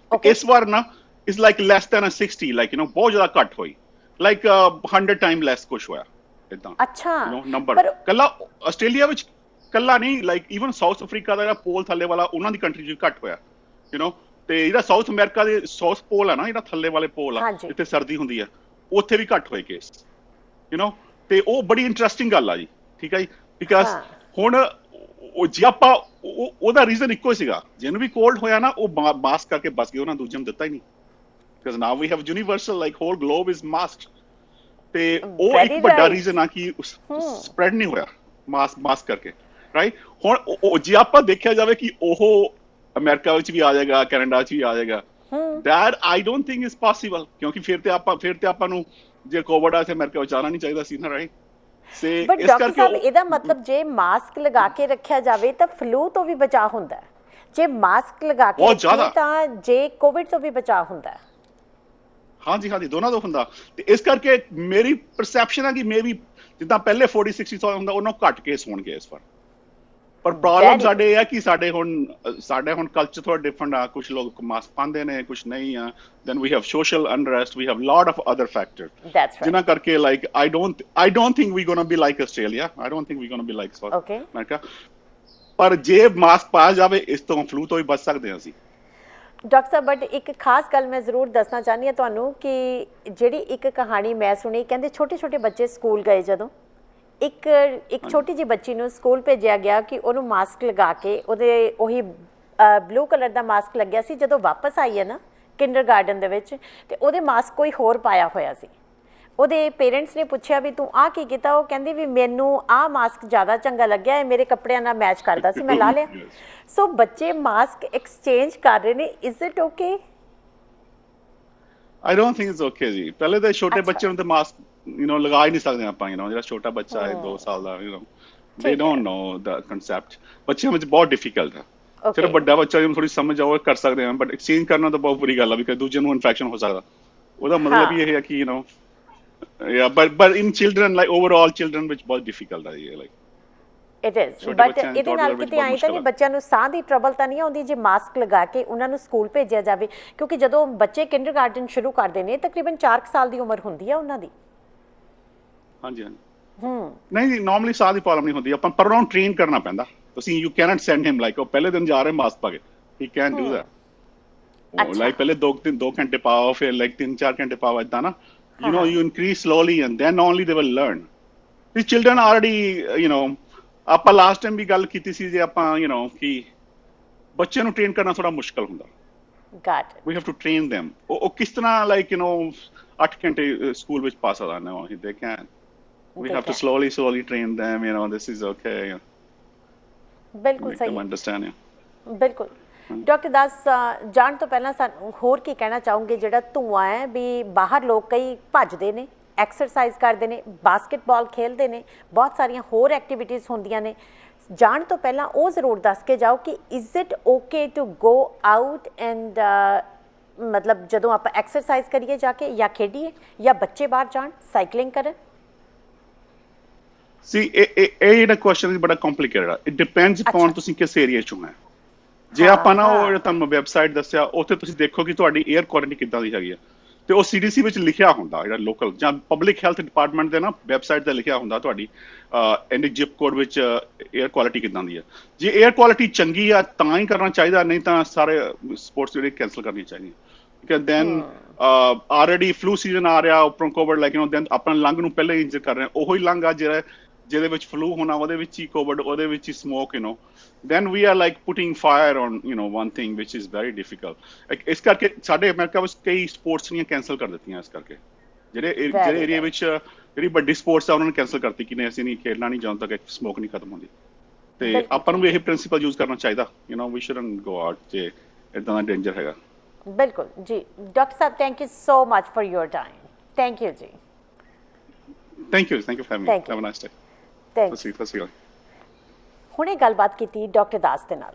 ਇਸ ਵਾਰ ਨਾ is like less than 60, like ਬਹੁਤ ਜ਼ਿਆਦਾ ਘੱਟ ਹੋਈ, like 100 time less ਕੁਛ ਹੋਇਆ ਏਦਾਂ। ਅੱਛਾ, ਨੰਬਰ ਕੱਲਾ ਆਸਟ੍ਰੇਲੀਆ ਵਿੱਚ ਕੱਲਾ ਨਹੀਂ, ਲਾਈਕ ਈਵਨ ਸਾਊਥ ਅਫਰੀਕਾ ਦਾ ਜਿਹੜਾ ਪੋਲ ਥੱਲੇ ਵਾਲਾ, ਉਹਨਾਂ ਦੀ ਕੰਟਰੀ 'ਚ ਘੱਟ ਹੋਇਆ, ਤੇ ਜਿਹੜਾ ਸਾਊਥ ਅਮਰੀਕਾ ਦੇ ਸਾਊਥ ਪੋਲ ਆ ਨਾ, ਜਿਹੜਾ ਥੱਲੇ ਵਾਲੇ ਪੋਲ ਆ ਜਿੱਥੇ ਸਰਦੀ ਹੁੰਦੀ ਆ, ਉੱਥੇ ਵੀ ਘੱਟ ਹੋਏ ਕੇਸ, ਤੇ ਉਹ ਬੜੀ ਇੰਟਰਸਟਿੰਗ ਗੱਲ ਆ ਜੀ। ਠੀਕ ਆ ਜੀ, ਬਿਕਾਜ਼ ਹੁਣ ਜੇ ਆਪਾਂ ਉਹਦਾ ਰੀਜ਼ਨ ਇੱਕੋ ਹੀ ਸੀਗਾ, ਜਿਹਨੂੰ ਵੀ ਕੋਲਡ ਹੋਇਆ ਨਾ ਉਹ ਮਾਸਕ ਕਰਕੇ ਬਚ ਗਏ, ਉਹਨਾਂ ਦੂਜੇ ਨੂੰ ਦਿੱਤਾ ਹੀ ਨਹੀਂ, because now we have universal like whole globe is mask, ਤੇ ਉਹ ਇੱਕ ਵੱਡਾ ਰੀਜ਼ਨ ਆ ਕਿ ਸਪਰੈਡ ਨਹੀਂ ਹੋਇਆ ਮਾਸਕ ਕਰਕੇ, ਰਾਈਟ। ਹੁਣ ਜੇ ਆਪਾਂ ਦੇਖਿਆ ਜਾਵੇ ਕਿ ਉਹ ਅਮਰੀਕਾ ਵਿੱਚ ਵੀ ਆ ਜਾਏਗਾ, ਕੈਨੇਡਾ ਵਿੱਚ ਵੀ ਆ ਜਾਏਗਾ, that I don't think is possible, ਕਿਉਂਕਿ ਫਿਰ ਤੇ ਆਪਾਂ ਨੂੰ ਜੇ ਕੋਵਿਡ ਆ ਤੇ ਅਮਰੀਕਾ ਵਿੱਚ ਆਉਣਾ ਨਹੀਂ ਚਾਹੀਦਾ ਸੀ ਨਾ, ਰਾਈਟ। ਬਟ ਡਾਕਟਰ ਸਾਹਿਬ, ਇਹਦਾ ਮਤਲਬ ਜੇ ਮਾਸਕ ਲਗਾ ਕੇ ਰੱਖਿਆ ਜਾਵੇ ਤਾਂ ਫਲੂ ਤੋਂ ਵੀ ਬਚਾਅ ਹੁੰਦਾ ਹੈ, ਜੇ ਮਾਸਕ ਲਗਾ ਕੇ ਰੱਖੀਏ ਤਾਂ ਜੇ ਕੋਵਿਡ ਤੋਂ ਵੀ ਬਚਾਅ ਹੁੰਦਾ ਹੈ। ਹਾਂਜੀ, ਦੋਨਾਂ ਤੋਂ ਹੁੰਦਾ। ਤੇ ਇਸ ਕਰਕੇ ਮੇਰੀ ਪਰਸੈਪਸ਼ਨ ਹੈ ਕਿ ਮੇਬੀ ਜਿੱਦਾਂ ਪਹਿਲੇ 40-60 ਹੁੰਦਾ, ਉਹਨਾਂ ਘੱਟ ਕੇਸ ਹੋਣਗੇ ਇਸ ਵਾਰ। ਪਰ ਪ੍ਰੋਬਲਮ ਸਾਡੇ ਇਹ ਹੈ ਕਿ ਸਾਡੇ ਹੁਣ ਕਲਚਰ ਥੋੜਾ ਡਿਫਰੈਂਟ ਆ, ਕੁਝ ਲੋਕ ਮਾਸਕ ਪਾਉਂਦੇ ਨੇ, ਕੁਝ ਨਹੀਂ ਆ, then we have social unrest, we have lot of other factors, ਜਿਨ੍ਹਾਂ ਕਰਕੇ like I don't think we're going to be like Australia, I don't think we're going to be like South America, ਪਰ ਜੇ mask ਪਾਇਆ ਜਾਵੇ ਇਸ ਤੋਂ flu ਤੋਂ ਵੀ ਬਚ ਸਕਦੇ ਹਾਂ ਅਸੀਂ। ਡਾਕਟਰ ਸਾਹਿਬ, ਬਟ ਇੱਕ ਖਾਸ ਗੱਲ ਮੈਂ ਜ਼ਰੂਰ ਦੱਸਣਾ ਚਾਹੁੰਦੀ ਹਾਂ ਤੁਹਾਨੂੰ ਕਿ ਜਿਹੜੀ ਇੱਕ ਕਹਾਣੀ ਮੈਂ ਸੁਣੀ, ਕਹਿੰਦੇ ਛੋਟੇ ਬੱਚੇ ਸਕੂਲ ਗਏ, ਜਦੋਂ ਇੱਕ ਛੋਟੀ ਜਿਹੀ ਬੱਚੀ ਨੂੰ ਸਕੂਲ ਭੇਜਿਆ ਗਿਆ ਕਿ ਉਹਨੂੰ ਮਾਸਕ ਲਗਾ ਕੇ, ਉਹਦੇ ਉਹੀ ਬਲੂ ਕਲਰ ਦਾ ਮਾਸਕ ਲੱਗਿਆ ਸੀ, ਜਦੋਂ ਵਾਪਸ ਆਈ ਹੈ ਨਾ ਕਿੰਡਰਗਾਰਟਨ ਦੇ ਵਿੱਚ, ਤੇ ਉਹਦੇ ਮਾਸਕ ਕੋਈ ਹੋਰ ਪਾਇਆ ਹੋਇਆ ਸੀ। ਉਹਦੇ ਪੇਰੈਂਟਸ ਨੇ ਪੁੱਛਿਆ ਵੀ ਤੂੰ ਆਹ ਕੀ ਕੀਤਾ, ਉਹ ਕਹਿੰਦੀ ਵੀ ਮੈਨੂੰ ਆਹ ਮਾਸਕ ਜ਼ਿਆਦਾ ਚੰਗਾ ਲੱਗਿਆ, ਇਹ ਮੇਰੇ ਕੱਪੜਿਆਂ ਨਾਲ ਮੈਚ ਕਰਦਾ ਸੀ, ਮੈਂ ਲਾ ਲਿਆ। ਸੋ ਬੱਚੇ ਮਾਸਕ ਐਕਸਚੇਂਜ ਕਰ ਰਹੇ ਨੇ, is it okay? I don't think it's okay ਜੀ। ਪਹਿਲੇ ਤਾਂ ਛੋਟੇ ਬੱਚੇ ਨੂੰ ਤਾਂ ਮਾਸਕ ਲਗਾ ਹੀ ਨਹੀਂ ਸਕਦੇ ਆਪਾਂ, ਜਿਹੜਾ ਛੋਟਾ ਬੱਚਾ ਹੈ 2 ਸਾਲ ਦਾ, they don't know the concept। ਬੱਚਿਆਂ ਵਿੱਚ ਬਹੁਤ ਡਿਫਿਕਲਟ ਹੈ। ਚਲੋ ਵੱਡਾ ਬੱਚਾ ਜਿਹਨੂੰ ਥੋੜੀ ਸਮਝ ਆਓ ਕਰ ਸਕਦੇ ਹਾਂ, ਬਟ ਐਕਸਚੇਂਜ ਕਰਨਾ ਤਾਂ ਬਹੁਤ ਬੁਰੀ ਗੱਲ ਆ, ਬਿਕਾਜ਼ ਦੂਜੇ ਨੂੰ ਇਨਫੈਕਸ਼ਨ ਹੋ ਸਕਦਾ। ਉਹਦਾ ਮਤਲਬ ਹੀ ਇਹ ਹੈ ਕਿ but in children, like overall children ਵਿੱਚ ਬਹੁਤ ਡਿਫਿਕਲਟ ਹੈ ਇਹ, ਇਟ ਇਜ਼। ਬਟ ਇਹਦੇ ਨਾਲ ਕਿਤੇ ਆਈ ਤਾਂ ਨਹੀਂ ਬੱਚਿਆਂ ਨੂੰ ਸਾਹ ਦੀ ਟਰਬਲ ਤਾਂ ਨਹੀਂ ਆਉਂਦੀ ਜੇ ਮਾਸਕ ਲਗਾ ਕੇ ਉਹਨਾਂ ਨੂੰ ਸਕੂਲ ਭੇਜਿਆ ਜਾਵੇ? ਕਿਉਂਕਿ ਜਦੋਂ ਬੱਚੇ ਕਿੰਡਰਗਾਰਟਨ ਸ਼ੁਰੂ ਕਰਦੇ ਨੇ ਤਕਰੀਬਨ 4 ਸਾਲ ਦੀ ਉਮਰ ਹੁੰਦੀ ਆ ਉਹਨਾਂ ਦੀ। ਹਾਂਜੀ ਨਹੀਂ ਜੀ, ਨਾਰਮਲੀ ਸਾਹ ਦੀ ਪ੍ਰੋਬਲਮ ਨਹੀਂ ਹੁੰਦੀ, ਆਪਾਂ ਪਰ ਉਹਨਾਂ ਨੂੰ ਟ੍ਰੇਨ ਕਰਨਾ ਪੈਂਦਾ। ਤੁਸੀਂ you can't send him like ਉਹ ਪਹਿਲੇ ਦਿਨ ਜਾ ਰਹੇ ਮਾਸਕ ਪਾ ਕੇ, he can do that. Like ਪਹਿਲੇ 2 ਘੰਟੇ ਪਾਓ, ਫਿਰ ਲਾਈਕ 3-4 ਘੰਟੇ ਪਾਓ, ਏਦਾਂ ਨਾ you increase slowly and then only they will learn। The children already ਆਪਾਂ ਲਾਸਟ ਟਾਈਮ ਵੀ ਗੱਲ ਕੀਤੀ ਸੀ ਜੇ ਆਪਾਂ ਕਿ ਬੱਚਿਆਂ ਨੂੰ ਟ੍ਰੇਨ ਕਰਨਾ ਥੋੜਾ ਮੁਸ਼ਕਲ ਹੁੰਦਾ। Got it। We have to train them। ਉਹ ਕਿਸ ਤਰ੍ਹਾਂ ਲਾਈਕ 8 ਘੰਟੇ ਸਕੂਲ ਵਿੱਚ ਪਾ ਸਕਦਾ? No, they can't। We have to slowly train them, this is okay। ਬਿਲਕੁਲ ਸਹੀ। Make them understand। ਬਿਲਕੁਲ। ਡਾਕਟਰ ਦਾਸ, ਜਾਣ ਤੋਂ ਪਹਿਲਾਂ ਸਾਨੂੰ ਹੋਰ ਕੀ ਕਹਿਣਾ ਚਾਹੋਗੇ? ਜਿਹੜਾ ਧੂੰਆਂ ਹੈ ਵੀ ਬਾਹਰ ਲੋਕ ਕਈ ਭੱਜਦੇ ਨੇ, ਐਕਸਰਸਾਈਜ਼ ਕਰਦੇ ਨੇ, ਬਾਸਕਟਬਾਲ ਖੇਡਦੇ ਨੇ, ਬਹੁਤ ਸਾਰੀਆਂ ਹੋਰ ਐਕਟੀਵਿਟੀਜ਼ ਹੁੰਦੀਆਂ ਨੇ। ਜਾਣ ਤੋਂ ਪਹਿਲਾਂ ਉਹ ਜ਼ਰੂਰ ਦੱਸ ਕੇ ਜਾਓ ਕਿ is it okay to go out and ਮਤਲਬ ਜਦੋਂ ਆਪਾਂ ਐਕਸਰਸਾਈਜ਼ ਕਰੀਏ ਜਾ ਕੇ, ਜਾਂ ਖੇਡੀਏ, ਜਾਂ ਬੱਚੇ ਬਾਹਰ ਜਾਣ ਸਾਈਕਲਿੰਗ ਕਰਨ? ਸੀ ਇਹ ਜਿਹੜਾ ਕੁਐਸਚਨ ਬੜਾ ਕੰਪਲਿਕੇਟਡ ਆ। ਇਟ ਡਿਪੈਂਡਸ ਅਪਨ ਤੁਸੀਂ ਕਿਸ ਏਰੀਆ ਚੋਂ ਹੈ। ਜੇ ਆਪਾਂ ਨਾ ਉਹ ਤੁਹਾਨੂੰ ਵੈਬਸਾਈਟ ਦੱਸਿਆ, ਉੱਥੇ ਤੁਸੀਂ ਦੇਖੋ ਕਿ ਤੁਹਾਡੀ 에ਅਰ ਕੁਆਲਿਟੀ ਕਿੱਦਾਂ ਦੀ ਹੈਗੀ ਆ, ਤੇ ਉਹ CDC ਵਿੱਚ ਲਿਖਿਆ ਹੁੰਦਾ, ਜਿਹੜਾ ਲੋਕਲ ਜਾਂ ਪਬਲਿਕ ਹੈਲਥ ਡਿਪਾਰਟਮੈਂਟ ਦੇ ਨਾ ਵੈਬਸਾਈਟ ਤੇ ਲਿਖਿਆ ਹੁੰਦਾ ਤੁਹਾਡੀ ਇੰਨੇ ਜ਼ਿਪ ਕੋਡ ਵਿੱਚ 에ਅਰ ਕੁਆਲਿਟੀ ਕਿੱਦਾਂ ਦੀ ਆ। ਜੇ 에ਅਰ ਕੁਆਲਿਟੀ ਚੰਗੀ ਆ ਤਾਂ ਹੀ ਕਰਨਾ ਚਾਹੀਦਾ, ਨਹੀਂ ਤਾਂ ਸਾਰੇ ਸਪੋਰਟਸ ਜਿਹੜੇ ਕੈਂਸਲ ਕਰਨੀਆਂ ਚਾਹੀਦੀਆਂ। Because then already flu season ਆ ਰਿਹਾ, ਉੱਪਰੋਂ ਕੋਵਿਡ ਲਾਈਕ ਦੈਨ ਆਪਣਾ ਲੰਗ ਨੂੰ ਪਹਿਲਾਂ ਹੀ ਇੰਜਰ ਕਰ ਰਹੇ, ਉਹੀ ਲੰਗ ਆ ਜਿਹਦੇ ਵਿੱਚ ਫਲੂ ਹੋਣਾ, ਉਹਦੇ ਵਿੱਚ ਹੀ ਕੋਵਿਡ, ਉਹਦੇ ਵਿੱਚ ਹੀ smoke, then we are like putting fire on one thing which is very difficult। ਇਸ ਕਰਕੇ ਸਾਡੇ ਅਮਰੀਕਾ ਵਿੱਚ ਕਈ ਸਪੋਰਟਸ ਦੀਆਂ ਕੈਂਸਲ ਕਰ ਦਿੱਤੀਆਂ। ਇਸ ਕਰਕੇ ਜਿਹੜੇ ਏਰੀਆ ਵਿੱਚ ਜਿਹੜੀ ਵੱਡੀ ਸਪੋਰਟਸ ਆ ਉਹਨਾਂ ਨੇ ਕੈਂਸਲ ਕਰਤੀ ਕਿ ਨਹੀਂ, ਅਸੀਂ ਨਹੀਂ ਖੇਡਣਾ, ਨਹੀਂ ਜਦੋਂ ਤੱਕ ਸਮੋਕ ਨਹੀਂ ਖਤਮ ਹੁੰਦੀ। ਤੇ ਆਪਾਂ ਨੂੰ ਵੀ ਇਹ ਪ੍ਰਿੰਸੀਪਲ ਯੂਜ਼ ਕਰਨਾ ਚਾਹੀਦਾ, we shouldn't go out ਜੇ ਇਦਾਂ ਦਾ ਡੇਂਜਰ ਹੈਗਾ। ਬਿਲਕੁਲ ਜੀ। ਡਾਕਟਰ ਸਾਹਿਬ, thank you so much for your time. Thank you ਜੀ। Thank you for having me। Have a nice day। ਹੁਣੇ ਗੱਲਬਾਤ ਕੀਤੀ ਡਾਕਟਰ ਦਾਸ ਦੇ ਨਾਲ।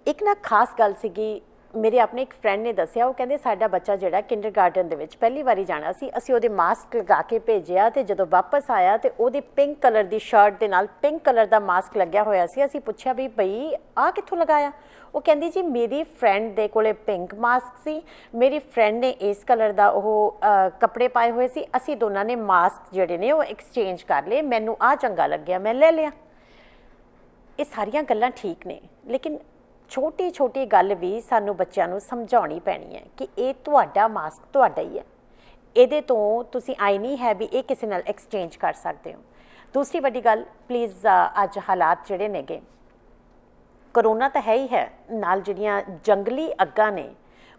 ਇੱਕ ਨਾ ਖਾਸ ਗੱਲ ਸੀਗੀ, ਮੇਰੇ ਆਪਣੇ ਇੱਕ ਫਰੈਂਡ ਨੇ ਦੱਸਿਆ, ਉਹ ਕਹਿੰਦੇ ਸਾਡਾ ਬੱਚਾ ਜਿਹੜਾ ਕਿੰਡਰਗਾਰਟਨ ਦੇ ਵਿੱਚ ਪਹਿਲੀ ਵਾਰੀ ਜਾਣਾ ਸੀ, ਅਸੀਂ ਉਹਦੇ ਮਾਸਕ ਲਗਾ ਕੇ ਭੇਜਿਆ, ਤੇ ਜਦੋਂ ਵਾਪਸ ਆਇਆ ਤੇ ਉਹਦੀ ਪਿੰਕ ਕਲਰ ਦੀ ਸ਼ਰਟ ਦੇ ਨਾਲ ਪਿੰਕ ਕਲਰ ਦਾ ਮਾਸਕ ਲੱਗਿਆ ਹੋਇਆ ਸੀ। ਅਸੀਂ ਪੁੱਛਿਆ ਵੀ ਬਈ ਆਹ ਕਿੱਥੋਂ ਲਗਾਇਆ? ਉਹ ਕਹਿੰਦੀ ਜੀ ਮੇਰੀ ਫਰੈਂਡ ਦੇ ਕੋਲੇ ਪਿੰਕ ਮਾਸਕ ਸੀ, ਮੇਰੀ ਫਰੈਂਡ ਨੇ ਇਸ ਕਲਰ ਦਾ ਉਹ ਕੱਪੜੇ ਪਾਏ ਹੋਏ ਸੀ, ਅਸੀਂ ਦੋਨਾਂ ਨੇ ਮਾਸਕ ਜਿਹੜੇ ਨੇ ਉਹ ਐਕਸਚੇਂਜ ਕਰ ਲਏ, ਮੈਨੂੰ ਆਹ ਚੰਗਾ ਲੱਗਿਆ ਮੈਂ ਲੈ ਲਿਆ। ਇਹ ਸਾਰੀਆਂ ਗੱਲਾਂ ਠੀਕ ਨੇ, ਲੇਕਿਨ ਛੋਟੀ ਛੋਟੀ ਗੱਲ ਵੀ ਸਾਨੂੰ ਬੱਚਿਆਂ ਨੂੰ ਸਮਝਾਉਣੀ ਪੈਣੀ ਹੈ ਕਿ ਇਹ ਤੁਹਾਡਾ ਮਾਸਕ ਤੁਹਾਡਾ ਹੀ ਹੈ, ਇਹਦੇ ਤੋਂ ਤੁਸੀਂ ਆਈ ਨਹੀਂ ਹੈ ਵੀ ਇਹ ਕਿਸੇ ਨਾਲ ਐਕਸਚੇਂਜ ਕਰ ਸਕਦੇ ਹੋ। ਦੂਸਰੀ ਵੱਡੀ ਗੱਲ, ਪਲੀਜ਼ ਅੱਜ ਹਾਲਾਤ ਜਿਹੜੇ ਨੇਗੇ, ਕਰੋਨਾ ਤਾਂ ਹੈ ਹੀ ਹੈ, ਨਾਲ ਜਿਹੜੀਆਂ ਜੰਗਲੀ ਅੱਗਾਂ ਨੇ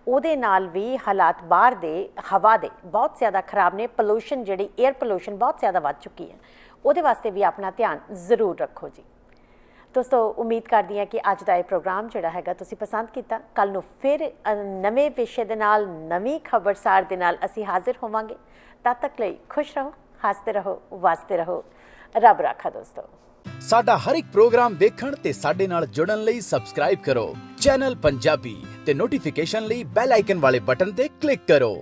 ਉਹਦੇ ਨਾਲ ਵੀ ਹਾਲਾਤ ਬਾਹਰ ਦੇ ਹਵਾ ਦੇ ਬਹੁਤ ਜ਼ਿਆਦਾ ਖਰਾਬ ਨੇ। ਪੋਲੂਸ਼ਨ ਜਿਹੜੀ 에ਅਰ ਪੋਲੂਸ਼ਨ ਬਹੁਤ ਜ਼ਿਆਦਾ ਵੱਧ ਚੁੱਕੀ ਹੈ, ਉਹਦੇ ਵਾਸਤੇ ਵੀ ਆਪਣਾ ਧਿਆਨ ਜ਼ਰੂਰ ਰੱਖੋ ਜੀ। ਦੋਸਤੋ, ਉਮੀਦ ਕਰਦੀ ਹਾਂ ਕਿ ਅੱਜ ਦਾ ਇਹ ਪ੍ਰੋਗਰਾਮ ਜਿਹੜਾ ਹੈਗਾ ਤੁਸੀਂ ਪਸੰਦ ਕੀਤਾ। ਕੱਲ੍ਹ ਨੂੰ ਫਿਰ ਨਵੇਂ ਵਿਸ਼ੇ ਦੇ ਨਾਲ, ਨਵੀਂ ਖਬਰਸਾਰ ਦੇ ਨਾਲ ਅਸੀਂ ਹਾਜ਼ਰ ਹੋਵਾਂਗੇ। ਤਦ ਤੱਕ ਲਈ ਖੁਸ਼ ਰਹੋ, ਹੱਸਦੇ ਰਹੋ, ਵਸਦੇ ਰਹੋ। ਰੱਬ ਰਾਖਾ ਦੋਸਤੋ। ਸਾਡਾ ਹਰ ਇੱਕ ਪ੍ਰੋਗਰਾਮ ਦੇਖਣ ਤੇ ਸਾਡੇ ਨਾਲ ਜੁੜਨ ਲਈ ਸਬਸਕ੍ਰਾਈਬ ਕਰੋ ਚੈਨਲ ਪੰਜਾਬੀ ਤੇ ਨੋਟੀਫਿਕੇਸ਼ਨ ਲਈ ਬੈਲ ਆਈਕਨ ਵਾਲੇ ਬਟਨ ਤੇ ਕਲਿੱਕ ਕਰੋ।